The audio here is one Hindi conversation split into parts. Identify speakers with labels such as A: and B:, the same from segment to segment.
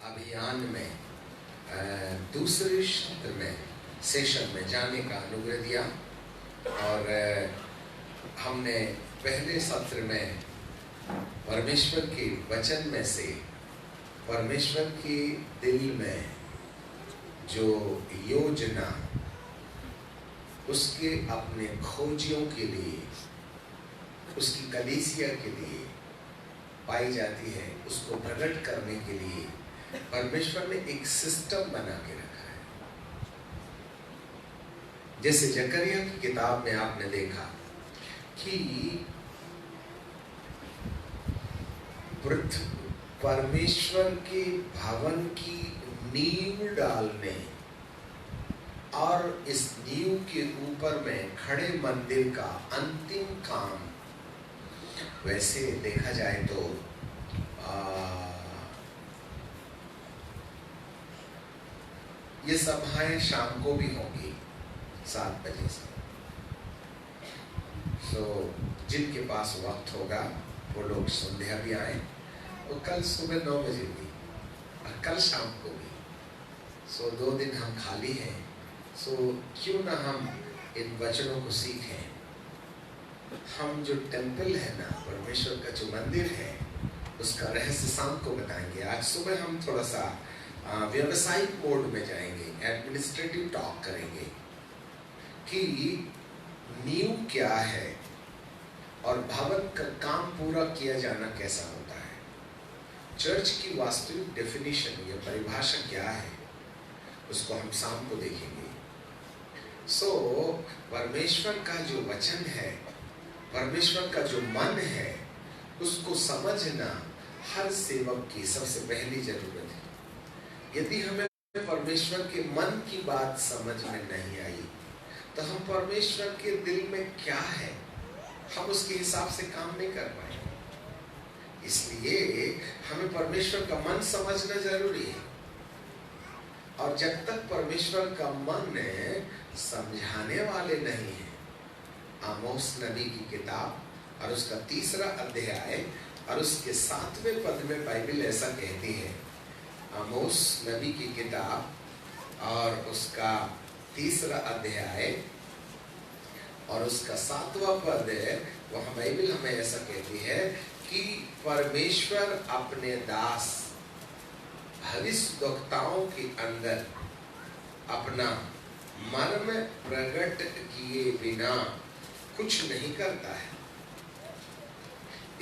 A: अभियान में दूसरे क्षेत्र में सेशन में जाने का अनुग्रह दिया और हमने पहले सत्र में परमेश्वर के वचन में से परमेश्वर के दिल में जो योजना उसके अपने खोजियों के लिए, उसकी कलीसिया के लिए पाई जाती है, उसको प्रकट करने के लिए परमेश्वर ने एक सिस्टम बना के रखा है। जैसे जकरिया की किताब में आपने देखा कि परमेश्वर के भवन की नींव डालने और इस नींव के ऊपर में खड़े मंदिर का अंतिम काम, वैसे देखा जाए तो ये सभाएं शाम को भी होंगी 7 बजे से। जिनके पास वक्त होगा वो लोग संध्या भी आए और कल सुबह 9 बजे भी और कल शाम को भी। 2 दिन हम खाली हैं, क्यों ना हम इन वचनों को सीखें। हम जो टेम्पल है ना, परमेश्वर का जो मंदिर है, उसका रहस्य शाम को बताएंगे। आज सुबह हम थोड़ा सा व्यावसायिक मोड में जाएंगे, एडमिनिस्ट्रेटिव टॉक करेंगे कि नींव क्या है और भवन का काम पूरा किया जाना कैसा होता है। चर्च की वास्तविक डेफिनेशन या परिभाषा क्या है, उसको हम शाम को देखेंगे। परमेश्वर का जो वचन है, परमेश्वर का जो मन है, उसको समझना हर सेवक की सबसे पहली जरूरत है। यदि हमें परमेश्वर के मन की बात समझ में नहीं आई तो हम परमेश्वर के दिल में क्या है, हम उसके हिसाब से काम नहीं कर पाएंगे। इसलिए हमें परमेश्वर का मन समझना जरूरी है। और जब तक परमेश्वर का मन समझाने वाले नहीं है, आमोस नबी की किताब और उसका 3रा अध्याय और उसके 7वें पद में बाइबल ऐसा कहती है। आमोस नबी की किताब और उसका 3रा अध्याय और उसका 7वां पद है, वहाँ बाइबल हमें ऐसा कहती है कि परमेश्वर अपने दास भविष्यद्वक्ताओं के अंदर अपना मर्म प्रकट किए बिना कुछ नहीं करता है।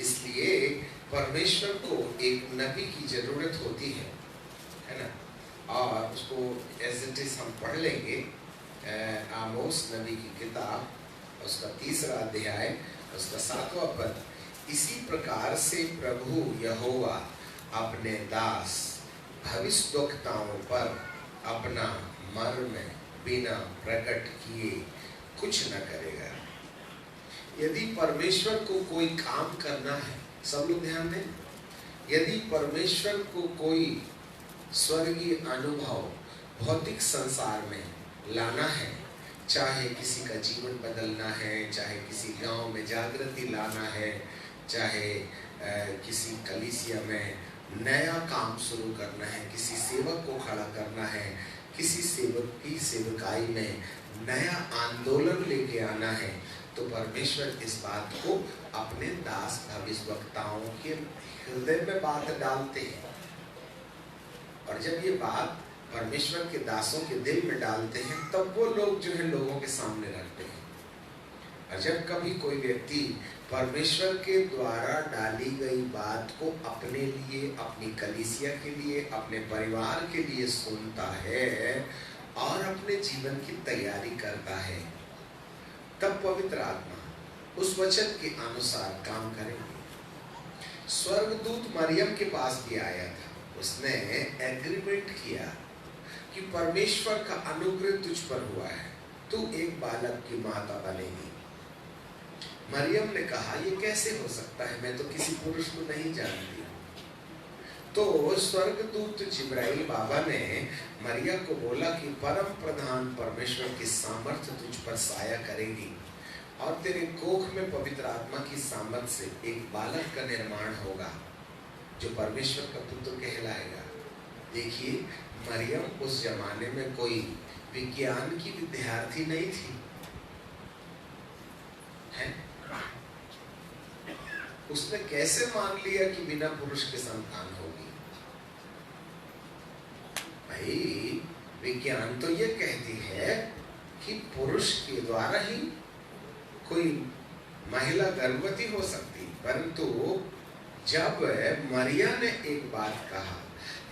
A: इसलिए परमेश्वर को एक नबी की जरूरत होती है ना। और उसको एज इट इज हम पढ़ लेंगे। आमोस नबी की किताब उसका 3रा अध्याय उसका 7वां पद। इसी प्रकार से प्रभु यहोवा अपने दास भविष्यद्वक्ताओं पर अपना मर्म बिना प्रकट किए कुछ न करेगा। यदि परमेश्वर को कोई काम करना है, सब लोग ध्यान दें, यदि परमेश्वर को कोई स्वर्गीय अनुभव भौतिक संसार में लाना है, चाहे किसी का जीवन बदलना है, चाहे किसी गांव में जागृति लाना है, चाहे किसी कलीसिया में नया काम शुरू करना है, किसी सेवक को खड़ा करना है, किसी सेवक की सेवकाई में नया आंदोलन लेके आना है, तो परमेश्वर इस बात को अपने दास भविष्यद्वक्ताओं के हृदय में बात डालते हैं। और जब ये बात परमेश्वर के दासों के दिल में डालते हैं, तब वो लोग जो है लोगों के सामने रखते हैं। और जब कभी कोई व्यक्ति परमेश्वर के द्वारा डाली गई बात को अपने लिए, अपनी कलीसिया के लिए, अपने परिवार के लिए सुनता है और अपने जीवन की तैयारी करता है, तब पवित्र आत्मा उस वचन के अनुसार काम करेंगे। स्वर्गदूत मरियम के पास भी आया था, उसने एग्रीमेंट किया कि परमेश्वर का अनुग्रह तुझ पर हुआ है, तू एक बालक की माता बनेगी। मरियम ने कहा, ये कैसे हो सकता है, मैं तो किसी पुरुष को नहीं जानती। तो स्वर्गदूत जिब्राइल बाबा ने मरिया को बोला कि परम प्रधान परमेश्वर की सामर्थ्य तुझ पर साया करेगी और तेरे कोख में पवित्र आत्मा की सामर्थ से एक बालक का निर्माण होगा जो परमेश्वर का पुत्र कहलाएगा। देखिए, मरियम उस जमाने में कोई विज्ञान की विद्यार्थी नहीं थी, है? उसने कैसे मान लिया कि बिना पुरुष के संतान होगी? भाई, विज्ञान तो ये कहती है कि पुरुष के द्वारा ही कोई महिला गर्भवती हो सकती, परंतु जब मरिया ने एक बात कहा,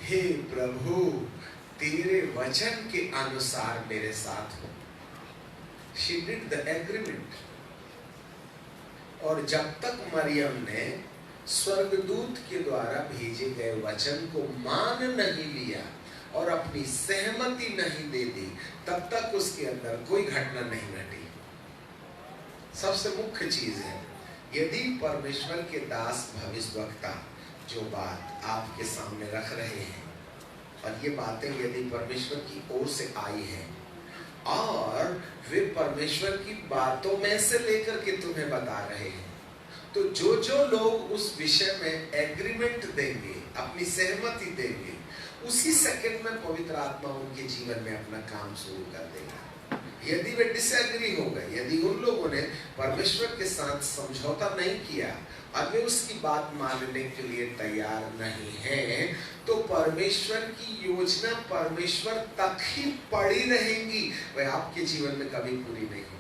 A: हे प्रभु तेरे वचन के अनुसार मेरे साथ हो, she did the agreement। और जब तक मरियम ने स्वर्गदूत के द्वारा भेजे गए वचन को मान नहीं लिया और अपनी सहमति नहीं दे दी, तब तक उसके अंदर कोई घटना नहीं घटी। सबसे मुख्य चीज है, यदि परमेश्वर के दास भविष्यवक्ता जो बात आपके सामने रख रहे हैं और ये बातें यदि परमेश्वर की ओर से आई हैं और वे परमेश्वर की बातों में से लेकर के तुम्हें बता रहे हैं, तो जो जो लोग उस विषय में एग्रीमेंट देंगे, अपनी सहमति देंगे, उसी सेकंड में पवित्र आत्मा उनके जीवन में अपना काम शुरू कर देगा। यदि वे डिसएग्री हो गए, यदि उन लोगों ने परमेश्वर के साथ समझौता नहीं किया और वे उसकी बात मानने के लिए तैयार नहीं हैं, तो परमेश्वर की योजना परमेश्वर तक ही पड़ी रहेंगी, वह आपके जीवन में कभी पूरी नहीं होगी।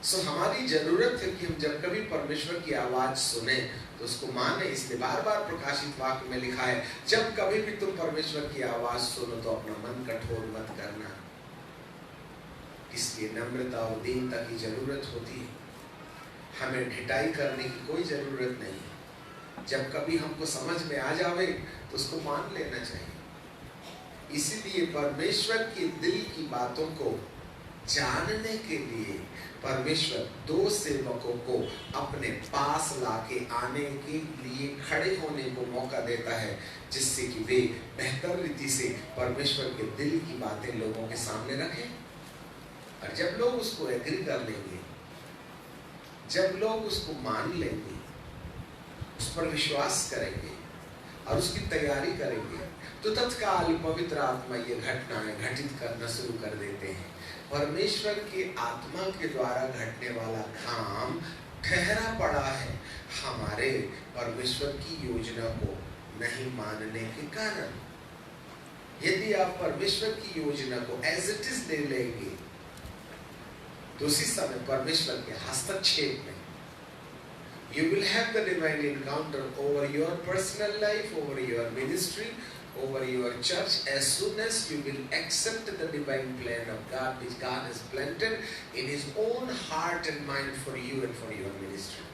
A: सो हमारी जरूरत है कि हम जब कभी परमेश्वर की आवाज सुने तो उसको माने। इसलिए बार बार प्रकाशित वाक्य में लिखा है, जब कभी भी तुम परमेश्वर की आवाज सुनो तो अपना मन कठोर मत करना। इसलिए नम्रता और दीनता की जरूरत होती है, हमें ढिठाई करने की कोई जरूरत नहीं है। जब कभी हमको समझ में आ जावे तो उसको मान लेना चाहिए। इसीलिए परमेश्वर के दिल की बातों को जानने के लिए परमेश्वर दो सेवकों को अपने पास लाके आने के लिए खड़े होने को मौका देता है, जिससे कि वे बेहतर रीति से परमेश्वर के दिल की बातें लोगों के सामने रखें। और जब लोग उसको एग्री कर लेंगे, जब लोग उसको मान लेंगे, उस पर विश्वास करेंगे और उसकी तैयारी करेंगे, तो तत्काल पवित्र आत्मा ये घटनाएं घटित करना शुरू कर देते हैं। परमेश्वर के आत्मा के द्वारा घटने वाला काम ठहरा पड़ा है हमारे परमेश्वर की योजना को नहीं मानने के कारण। यदि आप परमेश्वर की योजना को एज इट इज ले लेंगे तो उसी समय परमेश्वर के हस्तक्षेप में you will have the divine encounter over your personal life, over your ministry, over your church, as soon as you will accept the divine plan of God which God has planted in His own heart and mind for you and for your ministry.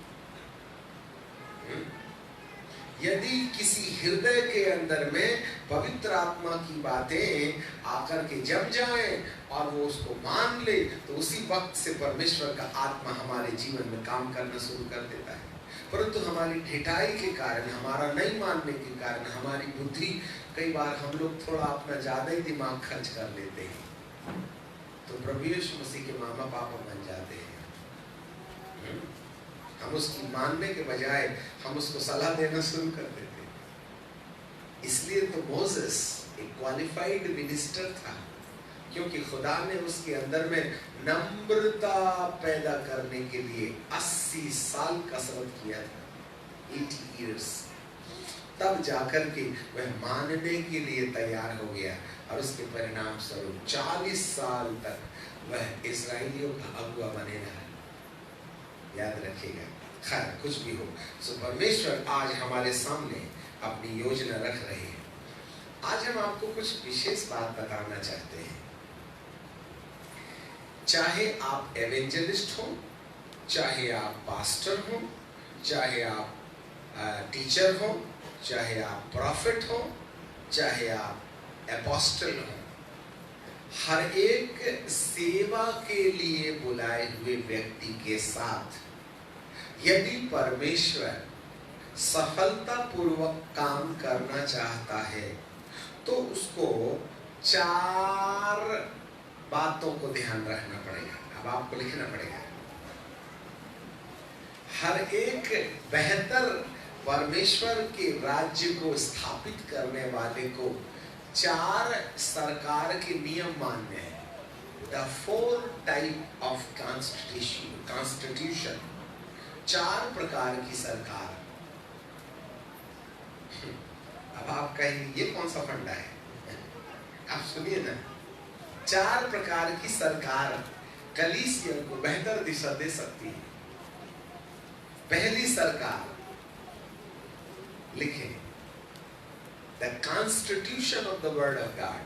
A: यदि किसी हृदय के अंदर में पवित्र आत्मा की बातें आकर के जम जाएं और वो उसको मान ले, तो उसी वक्त से परमेश्वर का आत्मा हमारे जीवन में काम करना शुरू कर देता है। परंतु हमारी ढिठाई के कारण, हमारा नहीं मानने के कारण, हमारी बुद्धि, कई बार हम लोग थोड़ा अपना ज्यादा ही दिमाग खर्च कर लेते हैं, तो प्रभु यीशु मसीह के मामा पापा बन जाते हैं। हम उसकी मानने के बजाय हम उसको सलाह देना शुरू कर देते हैं। इसलिए तो मोसेस एक क्वालिफाइड मिनिस्टर था, क्योंकि खुदा ने उसके अंदर में नम्रता पैदा करने के लिए 80 साल कसरत किया था, 80 years। तब जाकर के वह मानने के लिए तैयार हो गया और उसके परिणाम स्वरूप 40 साल तक वह इस्राएलियों का अगुआ बने रहा। याद रखिएगा। खैर, कुछ भी हो, सो परमेश्वर आज हमारे सामने अपनी योजना रख रहे हैं। आज हम आपको कुछ विशेष बात बताना चाहते हैं। चाहे आप एवेंजलिस्ट हो, चाहे आप पास्टर हो, चाहे आप टीचर हो, चाहे आप प्रॉफिट हो, चाहे आप एपोस्टल हो, हर एक सेवा के लिए बुलाए हुए व्यक्ति के साथ यदि परमेश्वर सफलतापूर्वक काम करना चाहता है तो उसको 4 बातों को ध्यान रखना पड़ेगा। अब आपको लिखना पड़ेगा। हर एक बेहतर परमेश्वर के राज्य को स्थापित करने वाले को 4 सरकार के नियम मानने हैं। The 4 type of constitution, 4 प्रकार की सरकार। अब आप कहेंगे ये कौन सा फंडा है? आप सुनिए ना, 4 प्रकार की सरकार कलीसिया को बेहतर दिशा दे सकती है। पहली सरकार लिखे, the constitution of the word of God,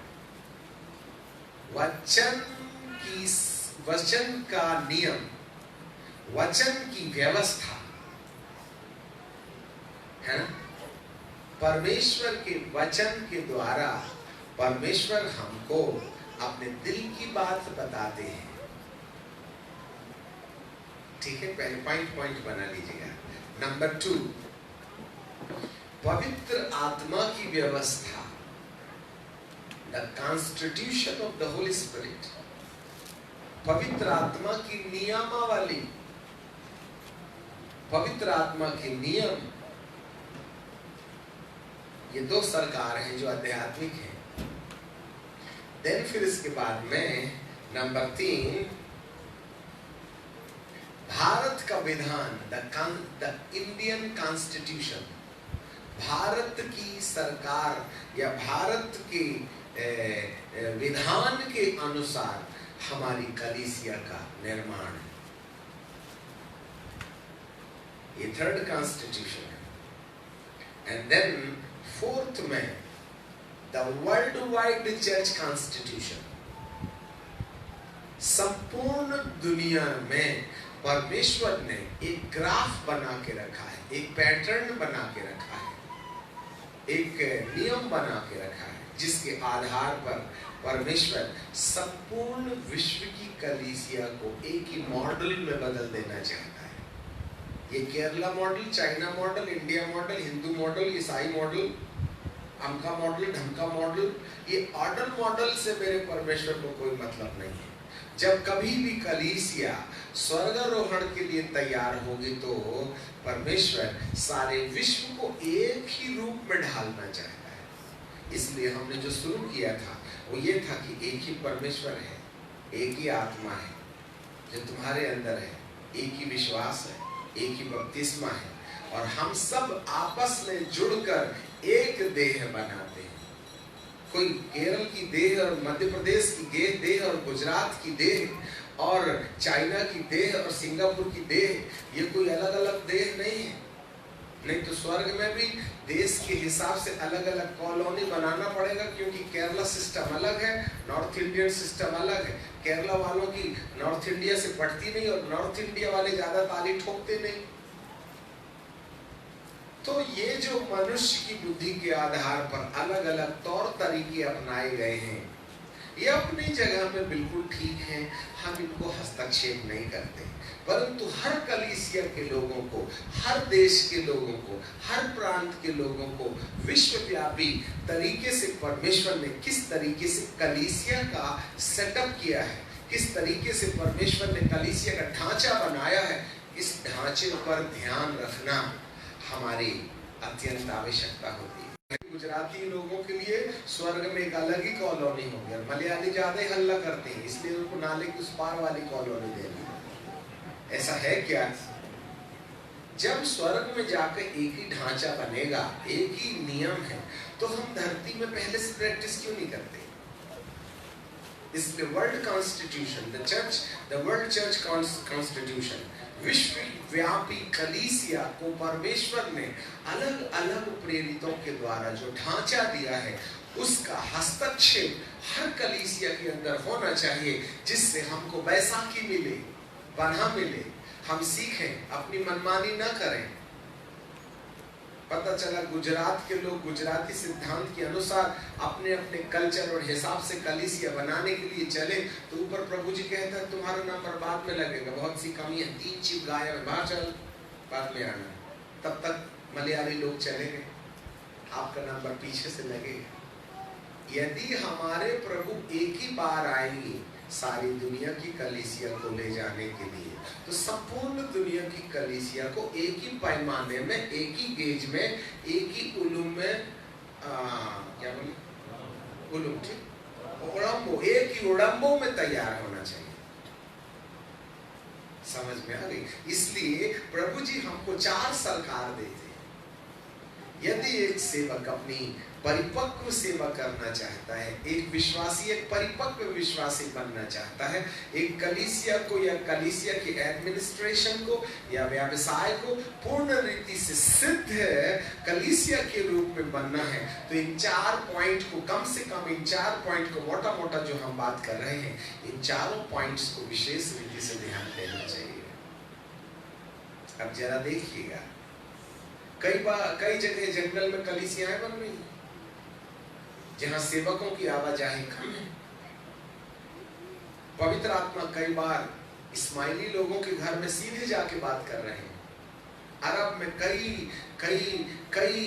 A: वचन का नियम, वचन की व्यवस्था है ना। परमेश्वर के वचन के द्वारा परमेश्वर हमको अपने दिल की बात बताते हैं। ठीक है, पहले पॉइंट बना लीजिएगा। नंबर 2, पवित्र आत्मा की व्यवस्था, the constitution of the Holi spirit, पवित्र आत्मा की नियमावली, पवित्र आत्मा के नियम। ये 2 सरकार हैं जो आध्यात्मिक हैं। देन फिर इसके बाद में नंबर 3, भारत का विधान, द इंडियन कॉन्स्टिट्यूशन, भारत की सरकार या भारत के विधान के अनुसार हमारी कलीसिया का निर्माण है। ये 3rd कॉन्स्टिट्यूशन है। एंड देन 4th में the world wide church constitution, संपूर्ण दुनिया में परमेश्वर ने एक ग्राफ बना के रखा है, एक पैटर्न बना के रखा है, एक नियम बना के रखा है, जिसके आधार पर परमेश्वर संपूर्ण विश्व की कलीसिया को एक ही मॉडल में बदल देना चाहता है। ये Kerala model, China model, India model, Hindu model, ईसाई मॉडल, अमका मॉडल, ढमका मॉडल, ये ऑर्डर मॉडल से मेरे परमेश्वर को कोई मतलब नहीं है। जब कभी भी कलीसिया स्वर्गारोहण के लिए तैयार होगी तो परमेश्वर सारे विश्व को एक ही रूप में ढालना चाहता है। इसलिए हमने जो शुरू किया था वो ये था कि एक ही परमेश्वर है, एक ही आत्मा है जो तुम्हारे अंदर है, एक ही विश्वास है, एक ही बपतिस्मा है, और हम सब आपस में जुड़कर एक देह बनाते हैं। कोई केरल की देह और मध्य प्रदेश की देह और गुजरात की देह और चाइना की देह और सिंगापुर की देह, ये कोई अलग अलग देह नहीं है। नहीं तो स्वर्ग में भी देश के हिसाब से अलग अलग कॉलोनी बनाना पड़ेगा, क्योंकि केरला सिस्टम अलग है, नॉर्थ इंडियन सिस्टम अलग है। केरला वालों की नॉर्थ इंडिया से पड़ती नहीं और नॉर्थ इंडिया वाले ज्यादा ताली ठोकते नहीं। तो ये जो मनुष्य की बुद्धि के आधार पर अलग अलग तौर तरीके अपनाए गए हैं, ये अपनी जगह में बिल्कुल ठीक हैं, हम इनको हस्तक्षेप नहीं करते। परंतु हर कलीसिया के लोगों को, हर देश के लोगों को, हर प्रांत के लोगों को विश्वव्यापी तरीके से परमेश्वर ने किस तरीके से कलीसिया का सेटअप किया है, किस तरीके से परमेश्वर ने कलीसिया का ढांचा बनाया है, इस ढांचे पर ध्यान रखना हमारी अत्यंत आवश्यकता होती है। गुजराती लोगों के लिए स्वर्ग में एक अलग ही कॉलोनी होगी, और मलयाली ज्यादा हल्ला करते हैं, इसलिए उनको नाले की उस पार वाली कॉलोनी देनी। ऐसा है क्या? जब स्वर्ग में जाकर एक ही ढांचा बनेगा, एक ही नियम है, तो हम धरती में पहले से प्रैक्टिस क्यों नहीं करते? इसलिए world constitution, the world church constitution, विश्वव्यापी कलीसिया को परमेश्वर ने अलग अलग प्रेरितों के द्वारा जो ढांचा दिया है, उसका हस्तक्षेप हर कलीसिया के अंदर होना चाहिए, जिससे हमको बैसाखी मिले, बना मिले, हम सीखें, अपनी मनमानी न करें। पता चला गुजरात के लोग गुजराती सिद्धांत के अनुसार अपने अपने कल्चर और हिसाब से कलीसिया बनाने के लिए चले, तो ऊपर प्रभु जी कहता है तुम्हारा नंबर बाद में लगेगा, बहुत सी कमी है, 3 चीप गाय में बाहर चल, बाद में आना। तब तक मलयाली लोग चले गए, आपका नंबर पीछे से लगेगा। यदि हमारे प्रभु एक ही बार आएंगे सारी दुनिया की कलीसिया को ले जाने के लिए। तो संपूर्ण दुनिया की कलीसिया को एक ही पैमाने में, एक ही गेज में, एक ही उलूम में, क्या बोले, उलूम, ठीक, ओडम्बो, एक ही ओडम्बो में तैयार होना चाहिए। समझ में आ गई? इसलिए प्रभु जी हमको 4 सरकार देते हैं। यदि एक सेवक अपनी परिपक्व सेवा करना चाहता है, एक विश्वासी एक परिपक्व विश्वासी बनना चाहता है, एक कलीसिया को या कलीसिया की एडमिनिस्ट्रेशन को या व्यवसाय को पूर्ण रीति से सिद्ध कलीसिया के रूप में बनना है, तो इन 4 पॉइंट को, कम से कम इन 4 पॉइंट को, मोटा मोटा जो हम बात कर रहे हैं, इन चारों पॉइंट्स को विशेष रीति से ध्यान देना चाहिए। अब जरा देखिएगा, कई जगह जंगल में कलीसियाएं बन रही हैं जहां सेवकों की आवाजाही कम है। पवित्र आत्मा कई बार इस्माइली लोगों के घर में सीधे जाके बात कर रहे हैं। अरब में कई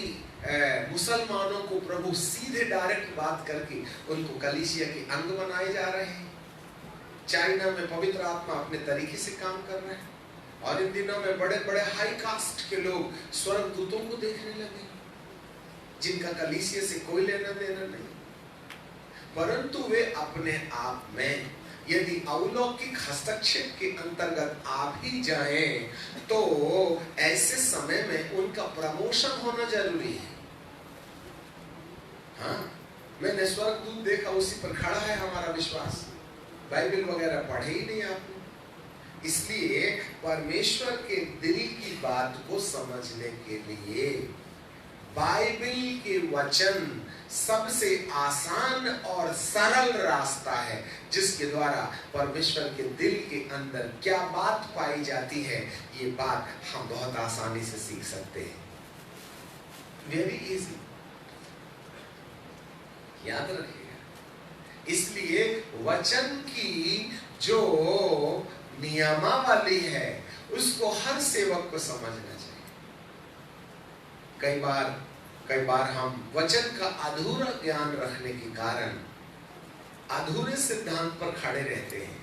A: मुसलमानों को प्रभु सीधे डायरेक्ट बात करके उनको कलीसिया के अंग बनाए जा रहे हैं। चाइना में पवित्र आत्मा अपने तरीके से काम कर रहे हैं, और इन दिनों में बड़े बड़े हाई कास्ट के लोग स्वर्गदूतों को देखने लगे, जिनका कलीसिया से कोई लेना देना नहीं, परंतु वे अपने आप में यदि अलौकिक हस्तक्षेप के अंतर्गत आ भी जाएं, तो ऐसे समय में उनका प्रमोशन होना जरूरी है। हाँ, मैंने स्वर्गदूत देखा, उसी पर खड़ा है हमारा विश्वास। बाइबल वगैरह पढ़े ही नहीं आपने। इसलिए परमेश्वर के दिल की बात को समझने के लिए बाइबल के वचन सबसे आसान और सरल रास्ता है, जिसके द्वारा परमेश्वर के दिल के अंदर क्या बात पाई जाती है, ये बात हम बहुत आसानी से सीख सकते हैं। वेरी इजी, याद रखिएगा। इसलिए वचन की जो नियमावली है, उसको हर सेवक को समझना चाहिए। कई बार हम वचन का अधूरा ज्ञान रखने के कारण अधूरे सिद्धांत पर खड़े रहते हैं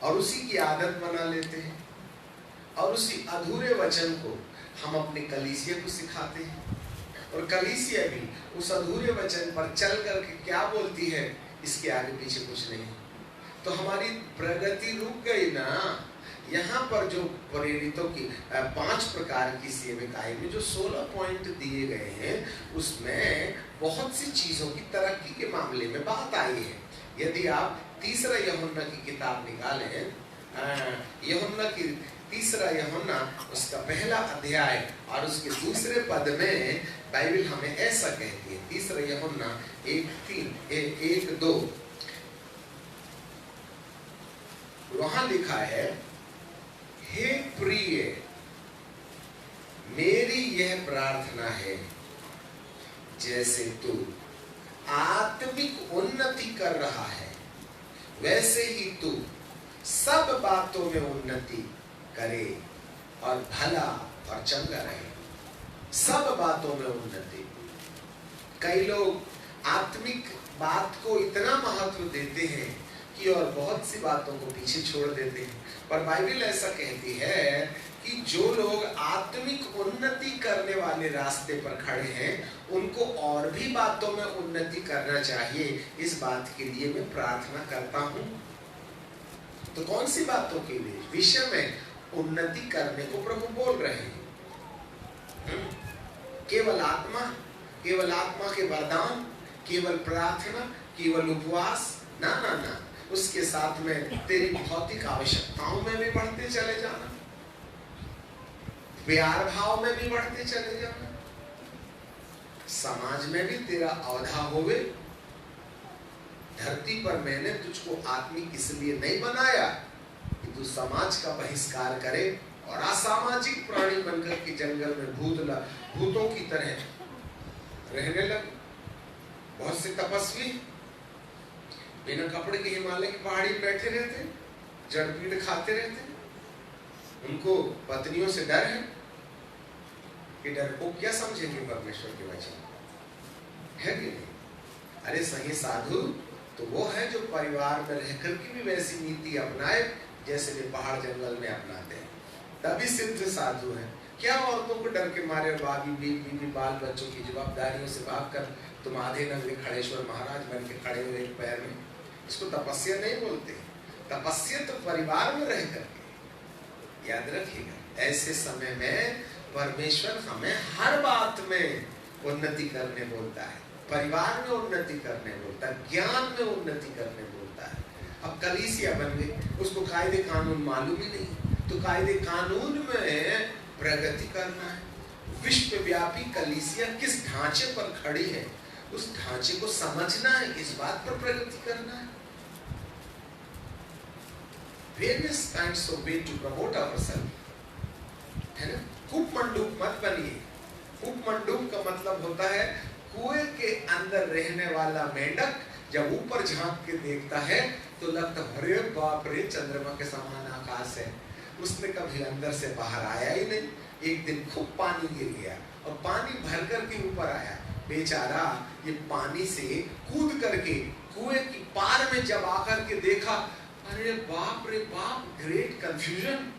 A: और उसी की आदत बना लेते हैं, और उसी अधूरे वचन को हम अपने कलीसिया को सिखाते हैं, और कलीसिया भी उस अधूरे वचन पर चल करके क्या बोलती है, इसके आगे पीछे कुछ नहीं। तो हमारी प्रगति रुक गई ना। यहाँ पर जो प्रेरितों की 5 प्रकार की सेवकाई में जो 16 पॉइंट दिए गए हैं, उसमें बहुत सी चीजों की तरक्की के मामले में बात आई है। यदि आप 3 यूहन्ना की किताब निकालें, यूहन्ना की 3 यूहन्ना उसका 1 अध्याय और उसके 2 पद में बाइबल हमें ऐसा कहती है। 3 यूहन्ना 1:2 वहां लिखा है, हे प्रिय, मेरी यह प्रार्थना है, जैसे तू आत्मिक उन्नति कर रहा है, वैसे ही तू सब बातों में उन्नति करे और भला और चंगा रहे। सब बातों में उन्नति। कई लोग आत्मिक बात को इतना महत्व देते हैं कि और बहुत सी बातों को पीछे छोड़ देते हैं, पर बाइबल ऐसा कहती है कि जो लोग आत्मिक उन्नति करने वाले रास्ते पर खड़े हैं, उनको और भी बातों में उन्नति करना चाहिए। इस बात के लिए मैं प्रार्थना करता हूं। तो कौन सी बातों के लिए, विषय में उन्नति करने को प्रभु बोल रहे हैं? केवल आत्मा के वरदान, केवल प्रार्थना, केवल उपवास, ना ना ना। उसके साथ में तेरी भौतिक आवश्यकताओं में भी बढ़ते चले जाना, प्यार भाव में भी बढ़ते चले जाना, समाज में भी तेरा औधा होवे। धरती पर मैंने तुझको आत्मिक इसलिए नहीं बनाया कि तू समाज का बहिष्कार करे और असामाजिक प्राणी बनकर के जंगल में भूतों की तरह रहने लगे। बहुत से तपस्वी बिना कपड़े के हिमालय की पहाड़ी में बैठे रहते, जड़ पीड़ खाते रहते। उनको पत्नियों से डर है कि डर को क्या समझेंगे परमेश्वर के वचन, है कि नहीं? अरे सही साधु तो वो है जो परिवार में रहकर की भी वैसी नीति अपनाए जैसे वे पहाड़ जंगल में अपनाते हैं, तभी सिद्ध साधु है। क्या औरतों को डर के मारे भाभी बीवी बाल बच्चों की जवाबदारियों से भागकर तुम आधे नंगे खड़ेश्वर महाराज बन के खड़े हुए एक पैर में, इसको तपस्या नहीं बोलते। तपस्या तो परिवार में रह करके। याद रखिएगा, ऐसे समय में परमेश्वर हमें हर बात में उन्नति करने बोलता है, परिवार में उन्नति करने बोलता है, ज्ञान में उन्नति करने बोलता है। अब कलीसिया बन गई, उसको कायदे कानून मालूम ही नहीं, तो कायदे कानून में प्रगति करना है। विश्वव्यापी कलीसिया किस ढांचे पर खड़ी है, उस ढांचे को समझना है, इस बात पर प्रगति करना है। Various kinds of way to promote ourselves, है ना। कूप मंडूक मत बनिए। कूप मंडूक का मतलब होता है कुएं के अंदर रहने वाला मेंढक जब ऊपर झांक के देखता है तो लगता अरे बाप रे, चंद्रमा के समान आकाश है। उसने कभी अंदर से बाहर आया ही नहीं। एक दिन खूब पानी गिर गया और पानी भर कर के ऊपर आया। बेचारा ये पानी से कूद करके कुएं की पार में जब आकर के देखा, अरे बाप रे बाप, ग्रेट कंफ्यूजन।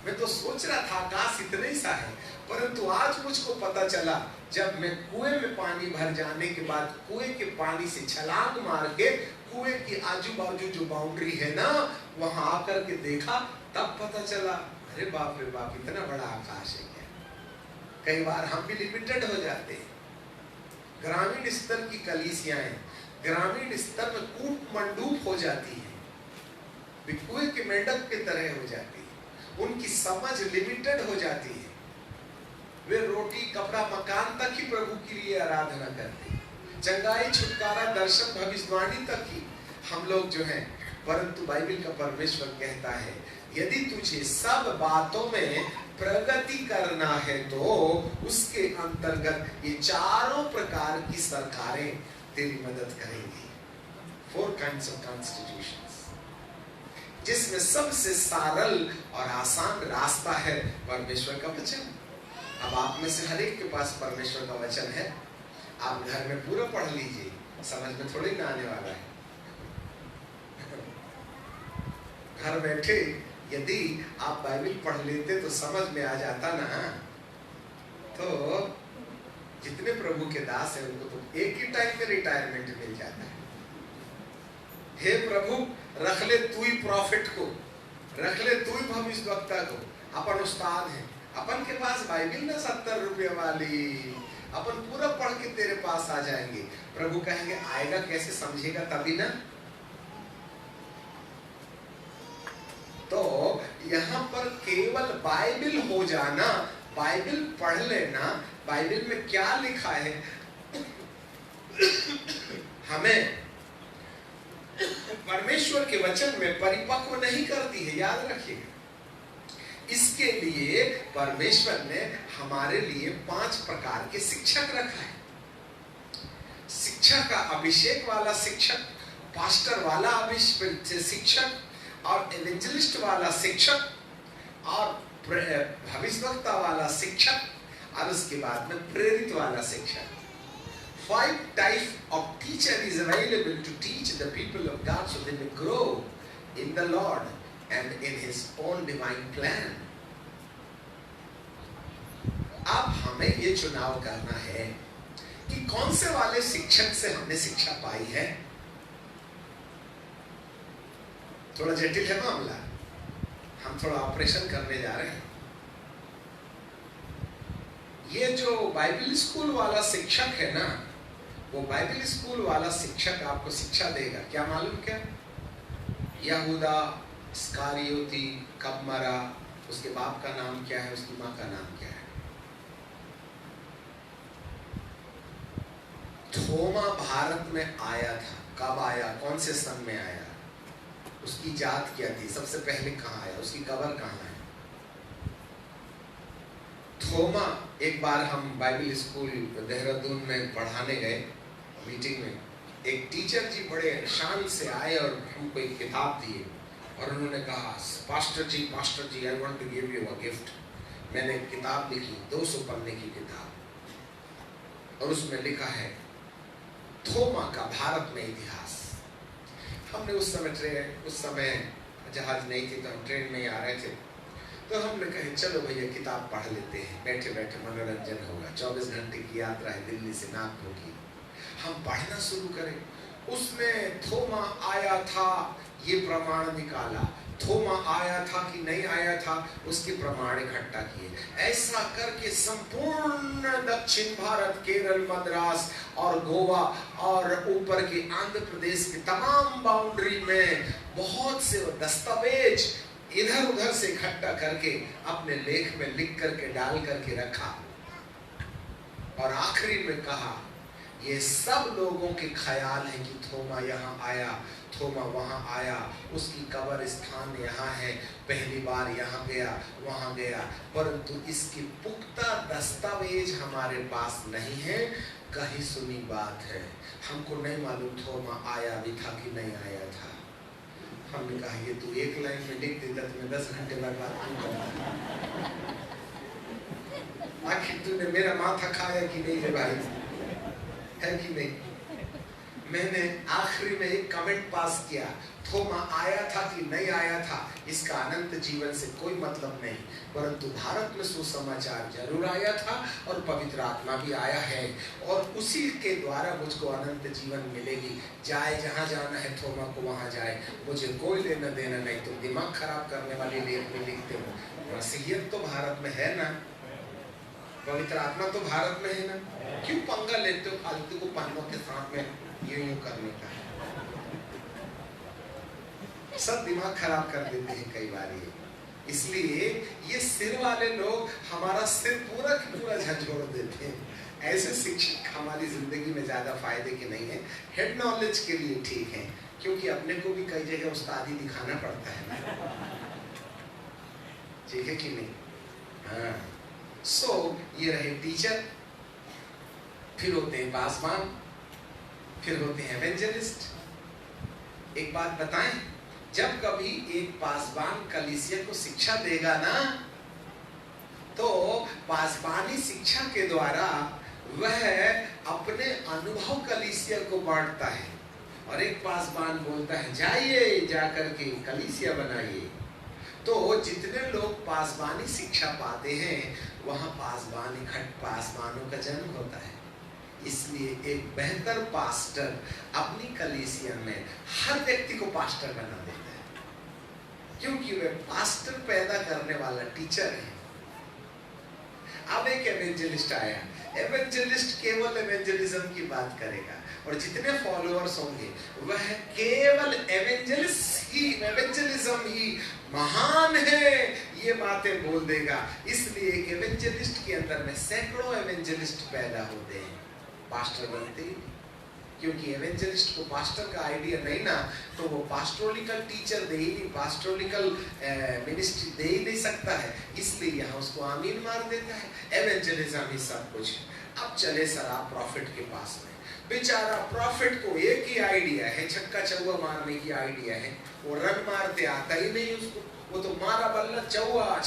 A: मैं तो सोच रहा था आकाश इतने ही सा है, परंतु आज मुझको पता चला जब मैं कुएं में पानी भर जाने के बाद कुएं के पानी से छलांग मार के कुएं की आजू बाजू जो बाउंड्री है ना, वहां आकर के देखा, तब पता चला अरे बाप रे बाप, इतना बड़ा आकाश है क्या। कई बार हम भी लिमिटेड हो जाते हैं। ग्रामीण स्तर की कलीसियाएं ग्रामीण स्तर में कूप मंडूप हो जाती है, कुएं के मेंढक की तरह हो जाती है। उनकी समझ लिमिटेड हो जाती है। वे रोटी कपड़ा मकान तक ही प्रभु के लिए आराधना करते हैं, चंगाई छुटकारा दर्शन भविष्यवाणी तक ही हम लोग जो हैं। परंतु बाइबल का परमेश्वर कहता है यदि तुझे सब बातों में प्रगति करना है तो उसके अंतर्गत ये चारों प्रकार की सरकारें तेरी मदद करेंगी। 4 kinds of constitutions, जिसमें सबसे सरल और आसान रास्ता है परमेश्वर का वचन। अब आप में से हर एक के पास परमेश्वर का वचन है। आप घर में पूरा पढ़ लीजिए, समझ में थोड़ी ना आने वाला है। घर बैठे यदि आप बाइबल पढ़ लेते तो समझ में आ जाता ना। तो जितने प्रभु के दास हैं उनको तो एक ही टाइम में रिटायरमेंट मिल जाता है। हे प्रभु, रख ले तू ही प्रॉफिट को, रख ले तू ही भविष्यवक्ता को। अपन उस्ताद है, अपन के पास बाइबल ना 70 रुपये वाली, अपन पूरा पढ़ के तेरे पास आ जाएंगे। प्रभु कहेंगे आएगा कैसे, समझेगा तभी ना। तो यहाँ पर केवल बाइबल हो जाना, बाइबल पढ़ लेना, बाइबल में क्या लिखा है हमें परमेश्वर के वचन में परिपक्व नहीं करती है। याद रखिएगा, इसके लिए परमेश्वर ने हमारे लिए 5 प्रकार के शिक्षक रखा है। शिक्षा का अभिषेक वाला शिक्षक, पास्टर वाला शिक्षक, और एवेंजलिस्ट वाला शिक्षक, और भविष्यवक्ता वाला शिक्षक, और उसके बाद में प्रेरित वाला शिक्षक। 5 types of teacher is available to teach the people of God so they may grow in the Lord and in His own divine plan. अब हमें ये चुनाव करना है कि कौन से वाले शिक्षक से हमने शिक्षा पाई है। थोड़ा जटिल है मामला, हम थोड़ा ऑपरेशन करने जा रहे हैं। ये जो बाइबल स्कूल वाला शिक्षक है ना, वो बाइबल स्कूल वाला शिक्षक आपको शिक्षा देगा क्या मालूम क्या? यहूदा इस्करियोती कब मरा, उसके बाप का नाम क्या है, उसकी माँ का नाम क्या है। थोमा भारत में आया था, कब आया, कौन से सन में आया, उसकी जात क्या थी, सबसे पहले कहाँ आया, उसकी कब्र कहाँ है। थोमा, एक बार हम बाइबल स्कूल देहरादून में पढ़ाने गए, मीटिंग में एक टीचर जी बड़े शान से आए और हमको एक किताब दिए और उन्होंने कहा pastor ji I want to give you a gift. मैंने एक किताब लिखी, 200 पन्ने की किताब, और उसमें लिखा है थोमा का भारत में इतिहास। हमने उस समय जहाज नहीं थी तो हम ट्रेन में ही आ रहे थे, तो हमने कहे चलो भैया किताब पढ़ लेते हैं, बैठे बैठे मनोरंजन होगा, 24 घंटे की यात्रा है दिल्ली से नागपुर की। हम पढ़ना शुरू करें। उसमें थोमा आया था ये प्रमाण निकाला, थोमा आया था कि नहीं आया था उसके प्रमाण इकट्ठा किए। ऐसा करके संपूर्ण दक्षिण भारत, केरल, मद्रास और गोवा और ऊपर के आंध्र प्रदेश की तमाम बाउंड्री में बहुत से दस्तावेज इधर उधर से इकट्ठा करके अपने लेख में लिख करके डाल करके रखा, और आखिरी में कहा ये सब लोगों के ख्याल है कि थोमा यहाँ आया, थोमा वहाँ आया, उसकी कब्र स्थान यहाँ है, पहली बार यहाँ गया, वहाँ गया, परंतु इसकी पुख्ता दस्तावेज हमारे पास नहीं है। कहीं सुनी बात है, हमको नहीं मालूम थोमा आया भी था कि नहीं आया था। हमने कहा ये तू एक लाइन में लिख देता तुम्हें 10 घंटे बर्बाद क्यों करता? आखिर तूने मेरा माथा खाया कि नहीं रे भाई, है कि नहीं? मैंने आखिरी में एक कमेंट पास किया, थोमा आया था कि नहीं आया था इसका अनंत जीवन से कोई मतलब नहीं, परंतु भारत में सुसमाचार जरूर आया था और पवित्र आत्मा भी आया है, और उसी के द्वारा मुझको अनंत जीवन मिलेगी। जाए जहाँ जाना है थोमा को वहाँ जाए, मुझे कोई लेना देना नहीं। तुम दिमाग खराब करने वाली लेख में लिखते हो। मसीहियत तो भारत में है ना, पवित्र आत्मा तो भारत में है ना, क्यों पंगा लेते हो फालतू को पन्नों के साथ में यूं करने का? सब दिमाग खराब कर देते हैं कई बार ये। इसलिए ये सिर वाले लोग हमारा सिर पूरा की पूरा झंझोड़ देते हैं। ऐसे शिक्षक हमारी जिंदगी में ज्यादा फायदे के नहीं है, हेड नॉलेज के लिए ठीक है, क्योंकि अपने को भी कई जगह उस्तादी दिखाना पड़ता है ना, ठीक है कि नहीं? हाँ। ये रहे टीचर, फिर होते हैं पासवान, फिर होते हैं एवेंजलिस्ट। एक बात बताएं, जब कभी एक पासवान कलीसिया को शिक्षा देगा ना, तो पासवानी शिक्षा के द्वारा वह अपने अनुभव कलीसिया को बांटता है, और एक पासवान बोलता है जाइए जाकर के कलीसिया बनाइए। तो जितने लोग पासवानी शिक्षा पाते हैं वहां पासवानों का जन्म होता है। इसलिए एक बेहतर पास्टर अपनी कलीसिया में हर व्यक्ति को पास्टर बना देता है, क्योंकि वह पास्टर पैदा करने वाला टीचर है। अब एक एवेंजलिस्ट आया, एवेंजलिस्ट केवल एवेंजलिज्म की बात करेगा, और जितने फॉलोअर्स होंगे वह केवल एवेंजलिज्म ही महान है ये बातें बोल देगा। इसलिए एक एवेंजलिस्ट के अंदर में सैकड़ों एवेंजलिस्ट पैदा होते हैं, पास्टर बनते ही नहीं, क्योंकि एवेंजलिस्ट को पास्टर का आइडिया नहीं ना, तो वो पास्टोरिकल टीचर दे ही नहीं, पास्टोरिकल मिनिस्ट्री दे ही नहीं सकता है। इसलिए यहाँ उसको आमीन मार देता है, एवेंजलिज्म ही सब कुछ है। अब चले सर आप प्रॉफिट के पास में, बेचारा प्रॉफिट को एक ही आइडिया है, छक्का चौवा मारने की आइडिया है, वो रन मारते आता ही नहीं उसको, वो तो मारा बल्ला चौवा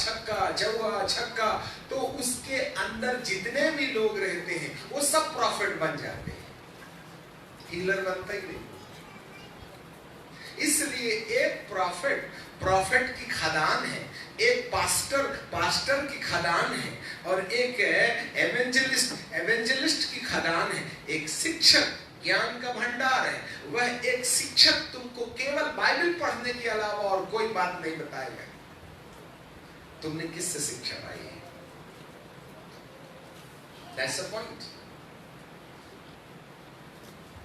A: छक्का, तो उसके अंदर जितने भी लोग रहते हैं वो सब प्रॉफिट बन जाते हैं, हीलर बनता ही नहीं। इसलिए एक प्रॉफिट की खदान है, एक पास्टर की खदान है, और एक एवेंजलिस्ट की खदान है। एक शिक्षक ज्ञान का भंडार है, वह एक शिक्षक तुमको केवल बाइबल पढ़ने के अलावा और कोई बात नहीं बताएगा। तुमने किससे शिक्षा पाई है? That's the point.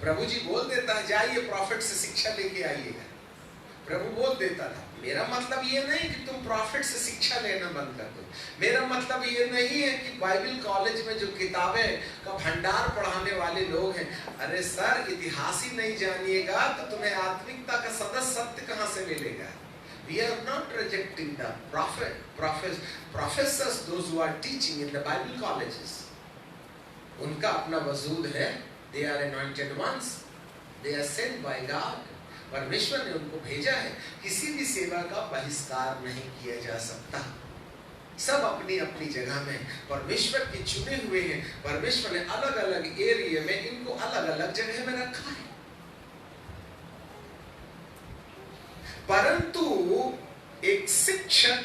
A: प्रभु जी बोल देता है जाइए प्रॉफिट से शिक्षा लेके आइएगा, प्रभु बोल देता था। मेरा मतलब ये नहीं कि तुम प्रॉफिट से शिक्षा लेना बंद कर दो, मेरा मतलब ये नहीं है कि बाइबल कॉलेज में जो किताबें का भंडार पढ़ाने वाले लोग हैं, अरे सर इतिहास ही नहीं जानिएगा तो तुम्हें आत्मिकता का सत्य कहां से मिलेगा? We are not rejecting the professors, those who are teaching in the Bible colleges. उनका अपना वजूद है, they are anointed ones, they are sent by God. परमेश्वर ने उनको भेजा है, किसी भी सेवा का बहिष्कार नहीं किया जा सकता। सब अपनी अपनी जगह में परमेश्वर के चुने हुए हैं। परमेश्वर ने अलग अलग एरिया में इनको अलग अलग जगह में रखा है। परंतु एक शिक्षक